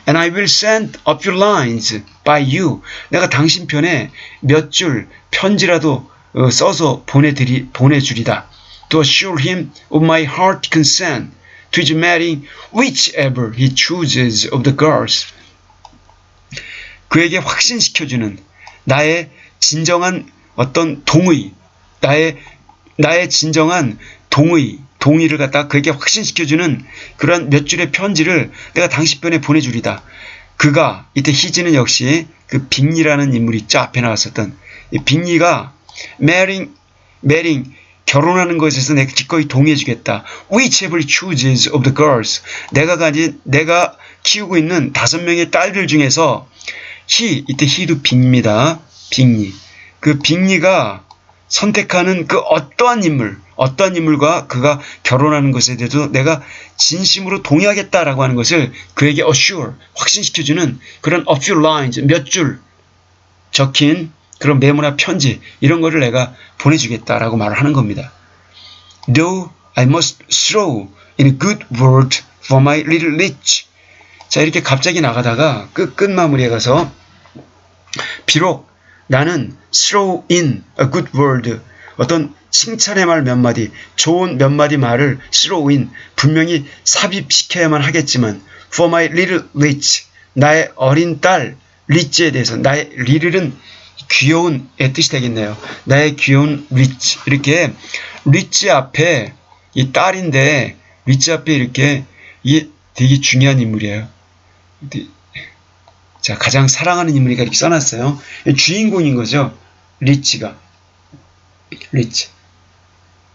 and I will send a few lines by you 내가 당신 편에 몇 줄 편지라도 써서 보내주리다 to assure him of my heart consent to his marrying whichever he chooses of the girls. 그에게 확신시켜주는 나의 진정한 어떤 동의, 나의 진정한 동의를 갖다가 그에게 확신시켜주는 그런 몇 줄의 편지를 내가 당신편에 보내주리다. 그가, 이때 히즈는 역시 그 빅리라는 인물이 있죠. 앞에 나왔었던. 이 빅리가 marrying, 결혼하는 것에서 내가 기꺼이 동의해주겠다. Whichever chooses of the girls. 내가 키우고 있는 5명의 딸들 중에서 이때 he도 빅리입니다. 빅리. 그 빅리가 선택하는 그 어떠한 인물과 그가 결혼하는 것에 대해서 내가 진심으로 동의하겠다라고 하는 것을 그에게 assure, 확신시켜주는 그런 a few lines, 몇 줄 적힌 그런 메모나 편지, 이런 거를 내가 보내주겠다라고 말을 하는 겁니다. Though I must throw in a good word for my little Rich. 자, 이렇게 갑자기 나가다가 끝마무리에 가서 비록 나는 throw in a good word, 어떤 칭찬의 말 몇 마디, 좋은 몇 마디 말을 throw in, 분명히 삽입시켜야만 하겠지만 for my little Rich, 나의 어린 딸 리치에 대해서, 나의 little은 귀여운의 뜻이 되겠네요. 나의 귀여운 리치, 이렇게 리치 앞에 이 딸인데 리치 앞에 이렇게 이게 되게 중요한 인물이에요. 자, 가장 사랑하는 인물이니까 이렇게 써놨어요. 주인공인 거죠. 리치가. 리치.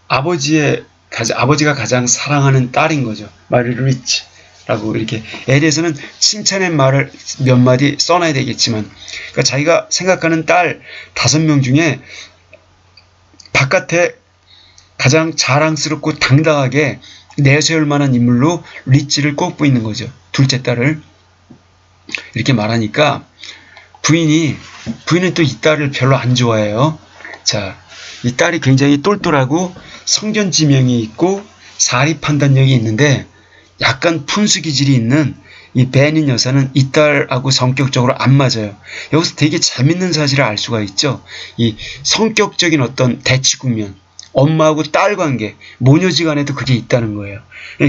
아버지가 가장 사랑하는 딸인 거죠. 마리 리치라고 이렇게. 에 대해서는 칭찬의 말을 몇 마디 써놔야 되겠지만, 그러니까 자기가 생각하는 딸 5명 중에 바깥에 가장 자랑스럽고 당당하게 내세울 만한 인물로 리치를 꼽고 있는 거죠. 둘째 딸을. 이렇게 말하니까 부인은 또 이 딸을 별로 안 좋아해요. 자, 이 딸이 굉장히 똘똘하고 성견지명이 있고 사리 판단력이 있는데 약간 푼수 기질이 있는 이 베니 여사는 이 딸하고 성격적으로 안 맞아요. 여기서 되게 재밌는 사실을 알 수가 있죠. 이 성격적인 어떤 대치 국면, 엄마하고 딸 관계, 모녀지간에도 그게 있다는 거예요.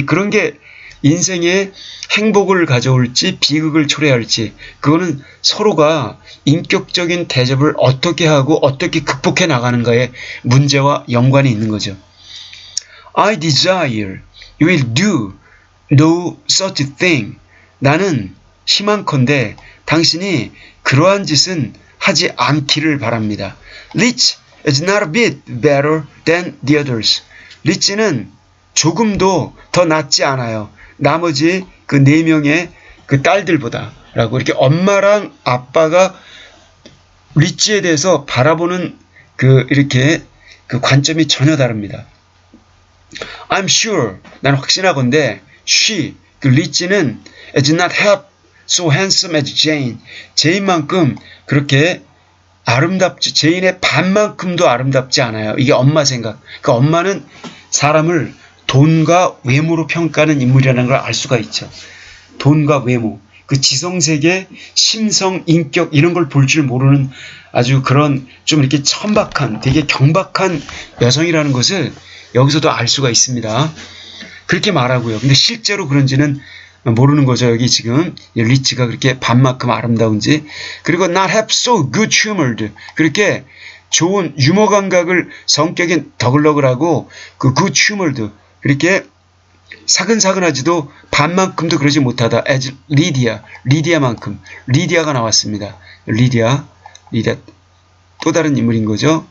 그런 게 인생에 행복을 가져올지 비극을 초래할지, 그거는 서로가 인격적인 대접을 어떻게 하고 어떻게 극복해 나가는가의 문제와 연관이 있는 거죠. I desire you will do no such thing. 나는 희망컨대 당신이 그러한 짓은 하지 않기를 바랍니다. Rich is not a bit better than the others. 리치는 조금도 더 낫지 않아요. 나머지 그 4명의 그 딸들보다 라고, 이렇게 엄마랑 아빠가 리치에 대해서 바라보는 이렇게 그 관점이 전혀 다릅니다. I'm sure, 난 확신하건대 그 리치는 is not half so handsome as Jane. 제인만큼 그렇게 아름답지, 제인의 반만큼도 아름답지 않아요. 이게 엄마 생각. 그 엄마는 사람을 돈과 외모로 평가하는 인물이라는 걸 알 수가 있죠. 돈과 외모, 그 지성세계, 심성, 인격, 이런 걸 볼 줄 모르는 아주 그런 좀 이렇게 천박한, 되게 경박한 여성이라는 것을 여기서도 알 수가 있습니다. 그렇게 말하고요. 근데 실제로 그런지는 모르는 거죠. 여기 지금 리치가 그렇게 반만큼 아름다운지. 그리고 not have so good humored, 그렇게 좋은 유머 감각을, 성격이 더글러글하고 그 good humored, 그렇게 사근사근하지도 반만큼도 그러지 못하다. as 리디아만큼. 리디아가 나왔습니다. 리디아 또 다른 인물인 거죠.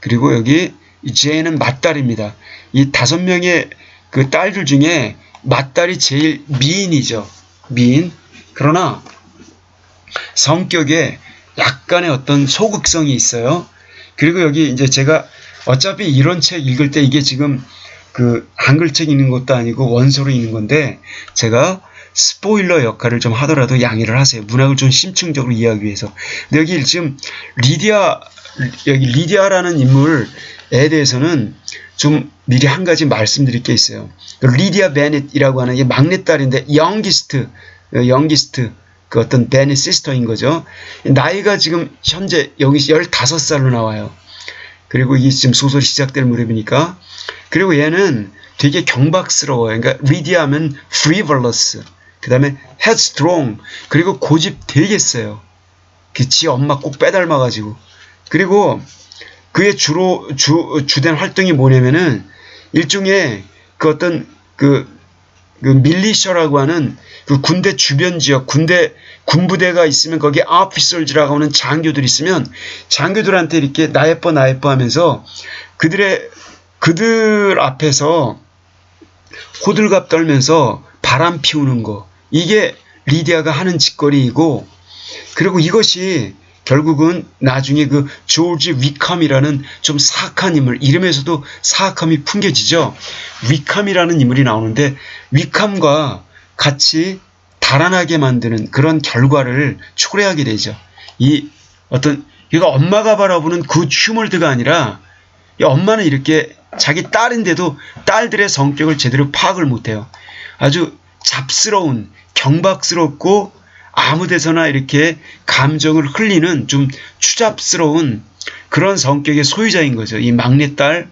그리고 여기 제인은 맏딸입니다. 이 5명의 그 딸들 중에 맏딸이 제일 미인이죠. 미인. 그러나 성격에 약간의 어떤 소극성이 있어요. 그리고 여기 이제 제가 어차피 이런 책 읽을 때 이게 지금 그 한글책 읽는 것도 아니고 원서로 읽는 건데 제가 스포일러 역할을 좀 하더라도 양해를 하세요. 문학을 좀 심층적으로 이해하기 위해서. 근데 여기 지금 리디아라는 인물에 대해서는 좀 미리 한 가지 말씀드릴 게 있어요. 리디아 베넷이라고 하는 게 막내딸인데 영기스트 그 어떤 베넷 시스터인 거죠. 나이가 지금 현재 여기 15살로 나와요. 그리고 이게 지금 소설이 시작될 무렵이니까. 그리고 얘는 되게 경박스러워요. 그러니까 리디아면 frivolous, 그 다음에 headstrong, 그리고 고집 되게 세요. 지 엄마 꼭 빼닮아가지고. 그리고 그의 주된 활동이 뭐냐면은 일종의 그 어떤 그 밀리셔라고 하는 그 군대 주변 지역, 군부대가 있으면 거기에 아피솔즈라고 하는 장교들이 있으면 장교들한테 이렇게 나 예뻐 하면서 그들 앞에서 호들갑 떨면서 바람 피우는 거, 이게 리디아가 하는 짓거리이고, 그리고 이것이 결국은 나중에 그 조지 위컴이라는 좀 사악한 인물, 이름에서도 사악함이 풍겨지죠. 위컴이라는 인물이 나오는데 위컴과 같이 달아나게 만드는 그런 결과를 초래하게 되죠. 이거 엄마가 바라보는 굿 휴머드가 아니라, 이 엄마는 이렇게 자기 딸인데도 딸들의 성격을 제대로 파악을 못해요. 아주 잡스러운, 경박스럽고 아무데서나 이렇게 감정을 흘리는 좀 추잡스러운 그런 성격의 소유자인 거죠. 이 막내딸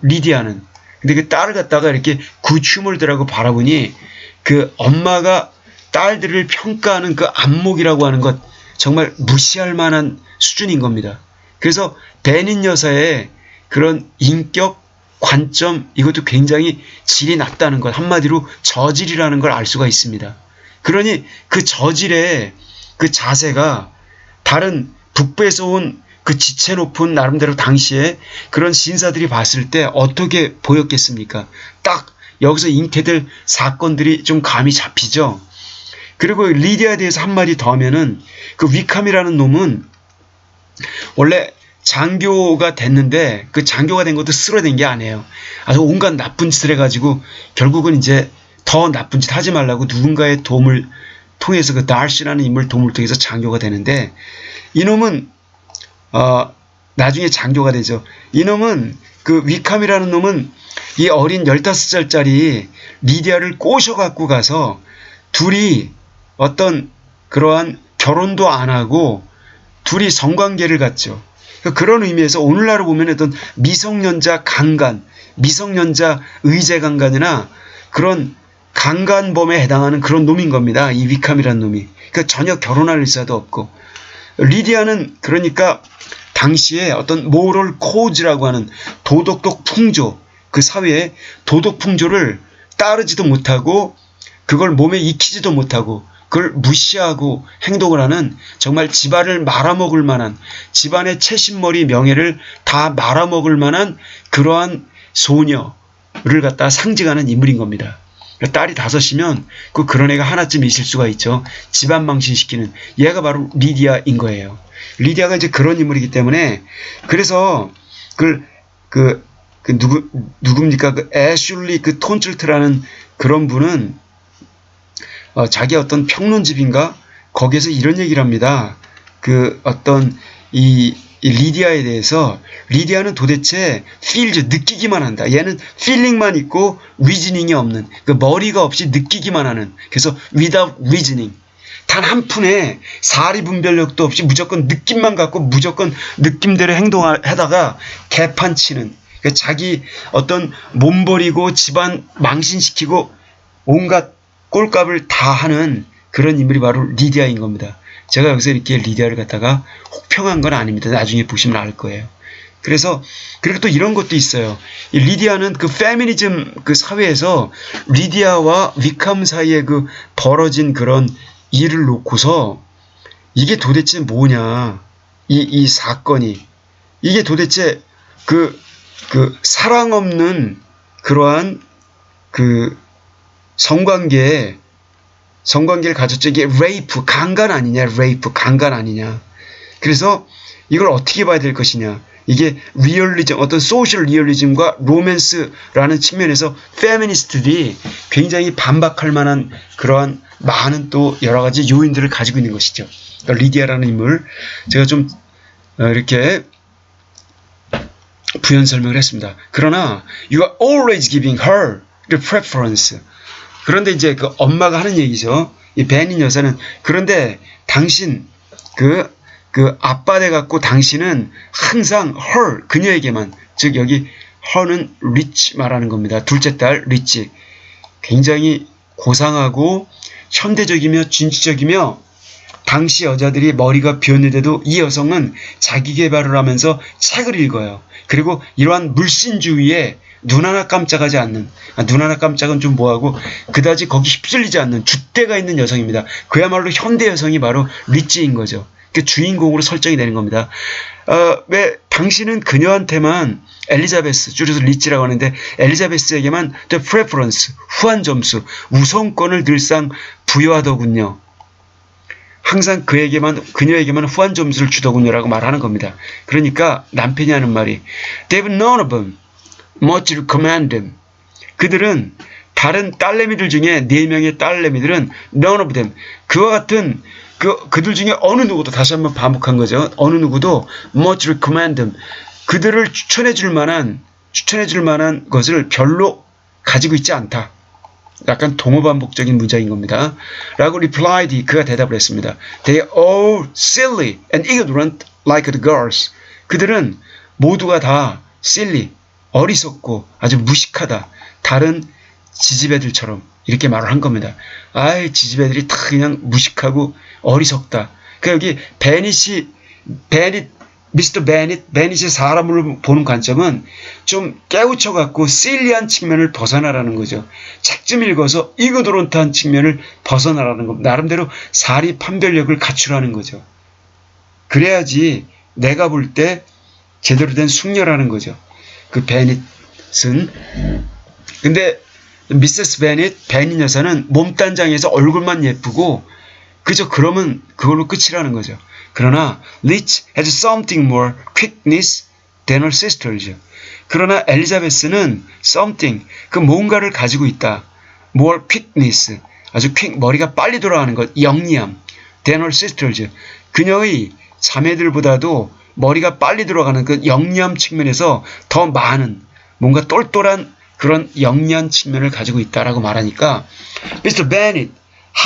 리디아는. 근데 그 딸을 갖다가 이렇게 굿 휴머드라고 바라보니 그 엄마가 딸들을 평가하는 그 안목이라고 하는 것, 정말 무시할 만한 수준인 겁니다. 그래서 베닌 여사의 그런 인격, 관점, 이것도 굉장히 질이 낮다는 것, 한마디로 저질이라는 걸 알 수가 있습니다. 그러니 그 저질의 그 자세가 다른 북부에서 온 그 지체 높은 나름대로 당시에 그런 신사들이 봤을 때 어떻게 보였겠습니까? 딱 여기서 잉태될 사건들이 좀 감이 잡히죠. 그리고 리디아에 대해서 한마디 더 하면은 그 위컴이라는 놈은 원래 장교가 됐는데 그 장교가 된 것도 스스로 된 게 아니에요. 아주 온갖 나쁜 짓을 해가지고 결국은 이제 더 나쁜 짓 하지 말라고 누군가의 도움을 통해서 그 달시라는 인물 도움을 통해서 장교가 되는데, 이놈은 나중에 장교가 되죠. 이놈은 그 위컴이라는 놈은 이 어린 15살짜리 리디아를 꼬셔갖고 가서 둘이 어떤 그러한 결혼도 안 하고 둘이 성관계를 갖죠. 그런 의미에서 오늘날로 보면 어떤 미성년자 강간, 미성년자 의제 강간이나 그런 강간범에 해당하는 그런 놈인 겁니다. 이 위컴이라는 놈이. 그러니까 전혀 결혼할 의사도 없고. 리디아는 그러니까 당시에 어떤 모럴 코즈라고 하는 도덕적 풍조, 그 사회의 도덕 풍조를 따르지도 못하고 그걸 몸에 익히지도 못하고 그걸 무시하고 행동을 하는, 정말 집안을 말아먹을 만한, 집안의 채신머리 명예를 다 말아먹을 만한 그러한 소녀를 갖다 상징하는 인물인 겁니다. 딸이 5이면 그런 애가 하나쯤 있을 수가 있죠. 집안 망신시키는. 얘가 바로 리디아인 거예요. 리디아가 이제 그런 인물이기 때문에, 그래서 누굽니까? 그 애슐리 톤즐트라는 그런 분은 자기 어떤 평론집인가 거기에서 이런 얘기를 합니다. 그 어떤 이 리디아에 대해서, 리디아는 도대체 느끼기만 한다. 얘는 feeling만 있고 reasoning이 없는, 그 머리가 없이 느끼기만 하는, 그래서 without reasoning, 단 한 푼의 사리 분별력도 없이 무조건 느낌만 갖고 무조건 느낌대로 행동하다가 개판치는, 그러니까 자기 어떤 몸버리고 집안 망신시키고 온갖 꼴값을 다 하는 그런 인물이 바로 리디아인 겁니다. 제가 여기서 이렇게 리디아를 갖다가 혹평한 건 아닙니다. 나중에 보시면 알 거예요. 그래서 그리고 또 이런 것도 있어요. 이 리디아는 그 페미니즘 그 사회에서 리디아와 위컴 사이에 그 벌어진 그런 일을 놓고서 이게 도대체 뭐냐, 이 사건이, 이게 도대체 그 사랑 없는 그러한 그 성관계를 가졌죠. 이게 레이프, 강간 아니냐, 레이프, 강간 아니냐. 그래서 이걸 어떻게 봐야 될 것이냐. 이게 리얼리즘, 어떤 소셜 리얼리즘과 로맨스라는 측면에서 페미니스트들이 굉장히 반박할 만한 그러한 많은 또 여러 가지 요인들을 가지고 있는 것이죠. 그러니까 리디아라는 인물, 제가 좀 이렇게 부연 설명을 했습니다. 그러나 you are always giving her the preference. 그런데 이제 그 엄마가 하는 얘기죠. 이 베닌 여사는, 그런데 당신 그 아빠 돼 갖고 당신은 항상 her, 그녀에게만, 즉 여기 her는 rich 말하는 겁니다. 둘째 딸 rich. 굉장히 고상하고 현대적이며 진취적이며 당시 여자들이 머리가 비었는데도 이 여성은 자기 개발을 하면서 책을 읽어요. 그리고 이러한 물씬주의에 눈 하나 깜짝하지 않는, 눈 하나 깜짝은 좀 뭐하고 그다지 거기 휩쓸리지 않는 줏대가 있는 여성입니다. 그야말로 현대 여성이 바로 리치인 거죠. 그 주인공으로 설정이 되는 겁니다. 왜 당신은 그녀한테만 엘리자베스, 줄여서 리치라고 하는데 엘리자베스에게만 the preference, 후한 점수, 우선권을 늘상 부여하더군요. 항상 그녀에게만 후한 점수를 주더군요라고 말하는 겁니다. 그러니까 남편이 하는 말이 They've none of them much to command them. 그들은 다른 딸내미들 중에 4명의 딸내미들은 none of them 그와 같은 그들 중에 어느 누구도 다시 한번 반복한 거죠. 어느 누구도 much to command them 그들을 추천해 줄 만한 것을 별로 가지고 있지 않다. 약간 동어반복적인 문장인 겁니다. 라고 replied 그가 대답을 했습니다. They are all silly and ignorant like the girls. 그들은 모두가 다 silly, 어리석고 아주 무식하다. 다른 지지배들처럼 이렇게 말을 한 겁니다. 아이 지지배들이 다 그냥 무식하고 어리석다. 그 여기 미스터 베닛의 사람을 보는 관점은 좀 깨우쳐갖고 실리한 측면을 벗어나라는 거죠. 책 좀 읽어서 이거도론트한 측면을 벗어나라는 겁니다. 나름대로 사리 판별력을 갖추라는 거죠. 그래야지 내가 볼 때 제대로 된 숙녀라는 거죠. 그 베닛은. 근데 미세스 베닛 여사는 몸단장에서 얼굴만 예쁘고 그저 그러면 그걸로 끝이라는 거죠. 그러나 Rich has something more quickness than her sisters. 그러나 엘리자베스는 something, 그 뭔가를 가지고 있다. more quickness, 아주 머리가 빨리 돌아가는 것, 영리함. than her sisters. 그녀의 자매들보다도 머리가 빨리 돌아가는 그 영리함 측면에서 더 많은 뭔가 똘똘한 그런 영리한 측면을 가지고 있다라고 말하니까 Mr. Bennett,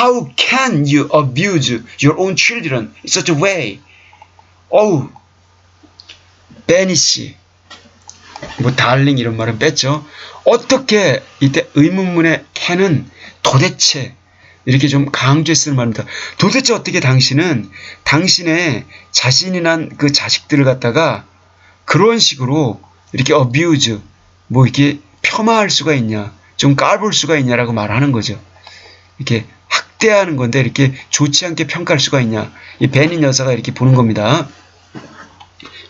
how can you abuse your own children in such a way? 어우, 베닛이 뭐 달링 이런 말은 뺐죠. 어떻게 이때 의문문의 can은 도대체 이렇게 좀 강조했을 말입니다. 도대체 어떻게 당신은 당신의 자신이 난 그 자식들을 갖다가 그런 식으로 이렇게 abuse 뭐 이렇게 폄하할 수가 있냐, 좀 까볼 수가 있냐라고 말하는 거죠. 이렇게 학대하는 건데 이렇게 좋지 않게 평가할 수가 있냐. 이 베닛 여사가 이렇게 보는 겁니다.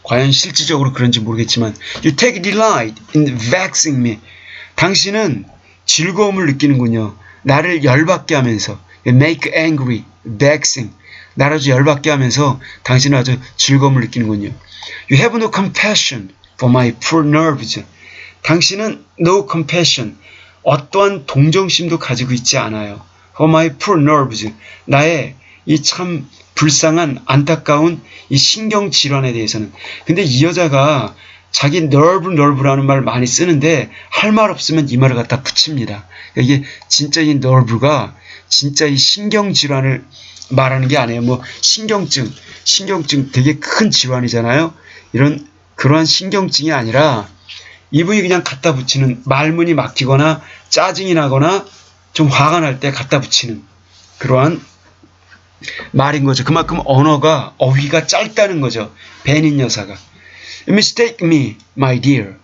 과연 실질적으로 그런지 모르겠지만 You take delight in vexing me. 당신은 즐거움을 느끼는군요. 나를 열받게 하면서 make angry, vexing. 나를 아주 열받게 하면서 당신은 아주 즐거움을 느끼는군요. You have no compassion for my poor nerves. 당신은 no compassion, 어떠한 동정심도 가지고 있지 않아요. For my poor nerves, 나의 이 참 불쌍한 안타까운 이 신경질환에 대해서는. 근데 이 여자가 자기 nerve라는 말 많이 쓰는데 할 말 없으면 이 말을 갖다 붙입니다. 이게 진짜 이 nerve가 진짜 이 신경질환을 말하는 게 아니에요. 뭐 신경증 되게 큰 질환이잖아요. 그러한 신경증이 아니라 이분이 그냥 갖다 붙이는 말문이 막히거나 짜증이 나거나 좀 화가 날 때 갖다 붙이는 그러한 말인 거죠. 그만큼 언어가 어휘가 짧다는 거죠. 베닛 여사가. Mistake me, my dear.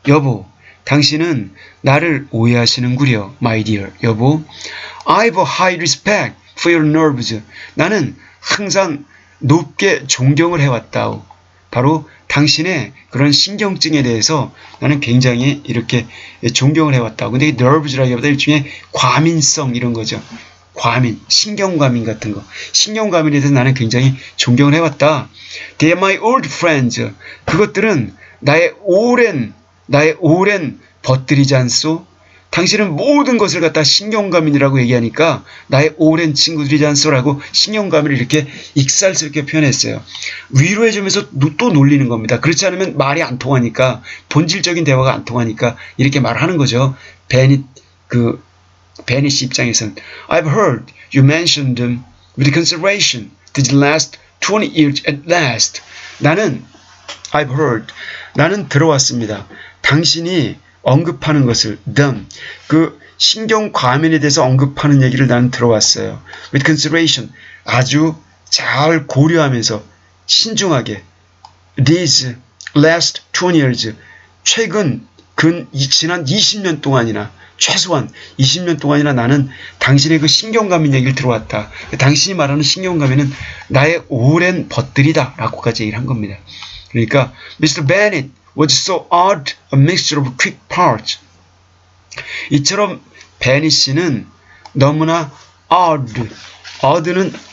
여보, 당신은 나를 오해하시는구려, my dear. 여보, I've a high respect for your nerves. 나는 항상 높게 존경을 해왔다오. 바로 당신의 그런 신경증에 대해서 나는 굉장히 이렇게 존경을 해왔다고. 근데 이 nerves라기보다 일종의 과민성 이런 거죠. 과민, 신경과민 같은 거. 신경과민에 대해서 나는 굉장히 존경을 해왔다. They are my old friends. 그것들은 나의 오랜 벗들이지 않소? 당신은 모든 것을 갖다 신경과민이라고 얘기하니까 나의 오랜 친구들이지 않소라고 신경과민을 이렇게 익살스럽게 표현했어요. 위로해주면서 또 놀리는 겁니다. 그렇지 않으면 말이 안 통하니까, 본질적인 대화가 안 통하니까 이렇게 말하는 거죠. 베닛 입장에서는 I've heard you mention them with consideration these last 20 years at last. 나는 I've heard. 나는 들어왔습니다. 당신이 언급하는 것을 them 그 신경 과민에 대해서 언급하는 얘기를 나는 들어왔어요. With consideration 아주 잘 고려하면서 신중하게 these last 20 years 최근 지난 20년 동안이나 최소한 20년 동안이나 나는 당신의 그 신경과민 얘기를 들어왔다. 당신이 말하는 신경과민은 나의 오랜 벗들이다 라고까지 얘기를 한 겁니다. 그러니까 Mr. Bennett was so odd a mixture of quick parts. 이처럼 베니 씨는 너무나 odd는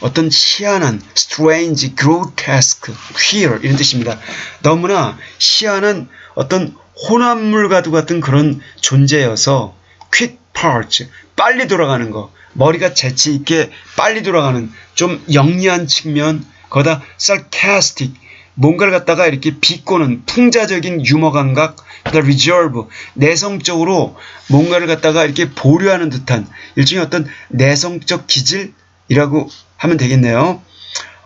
어떤 희한한, strange, grotesque, queer 이런 뜻입니다. 너무나 희한한 어떤 혼합물과도 같은 그런 존재여서 quick parts, 빨리 돌아가는 거, 머리가 재치 있게 빨리 돌아가는 좀 영리한 측면, 거기다 sarcastic, 뭔가를 갖다가 이렇게 비꼬는 풍자적인 유머 감각, 그다음 reserve, 내성적으로 뭔가를 갖다가 이렇게 보류하는 듯한 일종의 어떤 내성적 기질이라고 하면 되겠네요.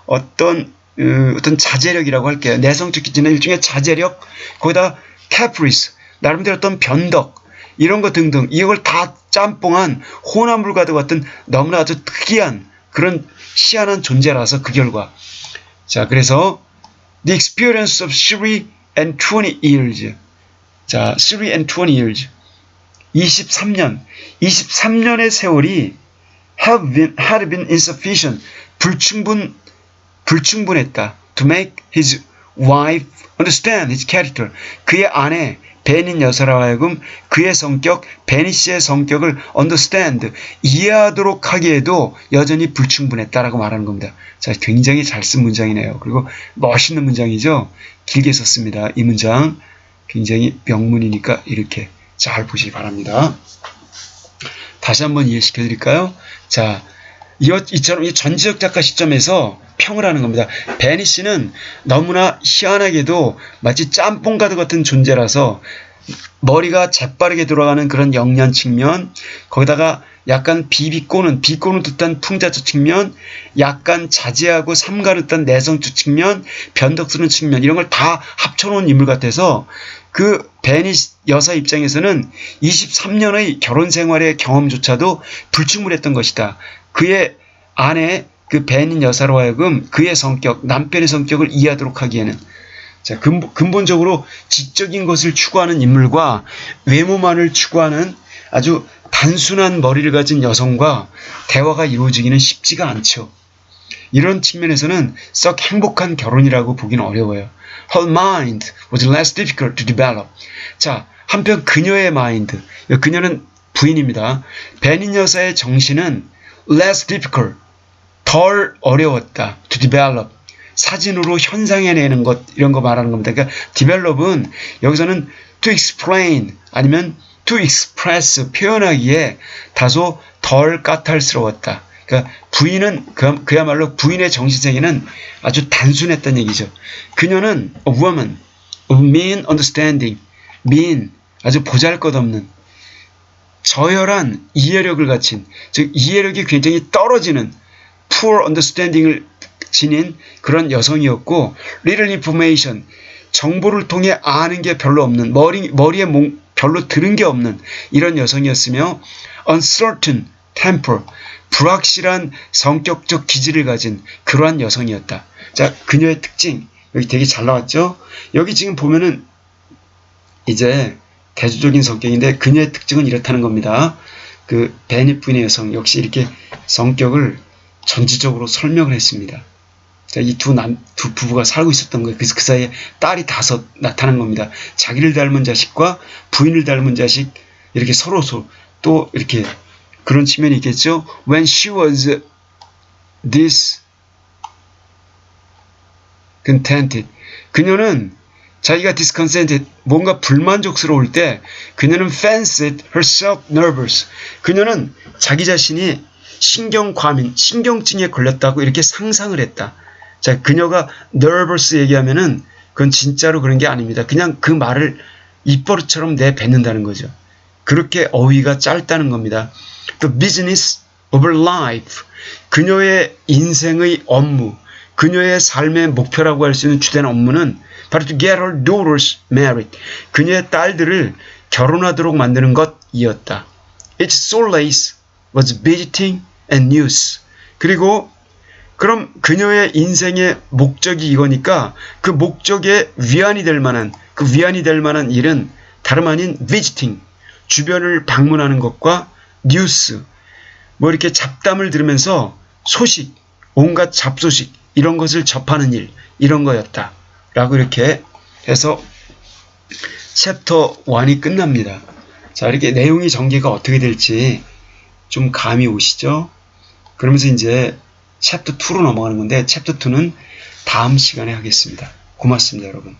어떤 자제력이라고 할게요. 내성적 기질은 일종의 자제력, 거기다 caprice, 나름대로 어떤 변덕, 이런 것 등등 이걸 다 짬뽕한 혼합물과도 같은 너무나 아주 특이한 그런 희한한 존재라서 그 결과. 자, 그래서 The experience of 3 and 20 years. 자, 3 and 20 years. 23년의 세월이 had been insufficient. 불충분했다. To make his wife understand his character. 그의 아내 베닌 여사라 하여금 그의 성격, 베니 씨의 성격을 understand, 이해하도록 하기에도 여전히 불충분했다라고 말하는 겁니다. 자, 굉장히 잘 쓴 문장이네요. 그리고 멋있는 문장이죠. 길게 썼습니다. 이 문장 굉장히 명문이니까 이렇게 잘 보시기 바랍니다. 다시 한번 이해시켜 드릴까요? 자, 이처럼 이 전지적 작가 시점에서 평을 하는 겁니다. 베니 씨는 너무나 희한하게도 마치 짬뽕가드 같은 존재라서 머리가 재빠르게 돌아가는 그런 영리한 측면, 거기다가 약간 비꼬는 듯한 풍자적 측면, 약간 자제하고 삼가르던 내성적 측면, 변덕스러운 측면, 이런 걸 다 합쳐놓은 인물 같아서 그 베니 여사 입장에서는 23년의 결혼 생활의 경험조차도 불충분했던 것이다. 그의 아내 그 베닌 여사로 하여금 그의 성격, 남편의 성격을 이해하도록 하기에는, 자, 근본적으로 지적인 것을 추구하는 인물과 외모만을 추구하는 아주 단순한 머리를 가진 여성과 대화가 이루어지기는 쉽지가 않죠. 이런 측면에서는 썩 행복한 결혼이라고 보기는 어려워요. Her mind was less difficult to develop. 자, 한편 그녀의 마인드, 그녀는 부인입니다. 베닌 여사의 정신은 less difficult, 덜 어려웠다. to develop, 사진으로 현상해내는 것, 이런 거 말하는 겁니다. 그러니까 develop은 여기서는 to explain 아니면 to express, 표현하기에 다소 덜 까탈스러웠다. 그러니까 부인은 그야말로 부인의 정신세계는 아주 단순했다는 얘기죠. 그녀는 a woman of mean understanding, mean, 아주 보잘것없는 저열한 이해력을 갖춘, 즉 이해력이 굉장히 떨어지는 poor understanding을 지닌 그런 여성이었고, little information, 정보를 통해 아는 게 별로 없는, 머리에 별로 들은 게 없는 이런 여성이었으며, uncertain temper, 불확실한 성격적 기질을 가진 그러한 여성이었다. 자, 그녀의 특징, 여기 되게 잘 나왔죠? 여기 지금 보면은 이제 대조적인 성격인데 그녀의 특징은 이렇다는 겁니다. 그 베니 부인의 여성 역시 이렇게 성격을 전지적으로 설명을 했습니다. 자, 이 두 부부가 살고 있었던 거예요. 그래서 그 사이에 딸이 5 나타난 겁니다. 자기를 닮은 자식과 부인을 닮은 자식, 이렇게 서로 또 이렇게 그런 측면이 있겠죠. When she was discontented, 그녀는 자기가 discontented, 뭔가 불만족스러울 때 그녀는 fancied herself nervous, 그녀는 자기 자신이 신경과민, 신경증에 걸렸다고 이렇게 상상을 했다. 자, 그녀가 nervous 얘기하면은 그건 진짜로 그런 게 아닙니다. 그냥 그 말을 입버릇처럼 내뱉는다는 거죠. 그렇게 어휘가 짧다는 겁니다. The business of her life, 그녀의 인생의 업무, 그녀의 삶의 목표라고 할 수 있는 주된 업무는 바로 to get her daughters married. 그녀의 딸들을 결혼하도록 만드는 것이었다. Its solace was visiting and news. 그리고 그럼 그녀의 인생의 목적이 이거니까 그 목적에 위안이 될 만한 일은 다름 아닌 visiting, 주변을 방문하는 것과 뉴스, 뭐 이렇게 잡담을 들으면서 소식, 온갖 잡소식 이런 것을 접하는 일, 이런 거였다. 라고 이렇게 해서 챕터 1이 끝납니다. 자, 이렇게 내용이 전개가 어떻게 될지 좀 감이 오시죠? 그러면서 이제 챕터 2로 넘어가는 건데 챕터 2는 다음 시간에 하겠습니다. 고맙습니다, 여러분.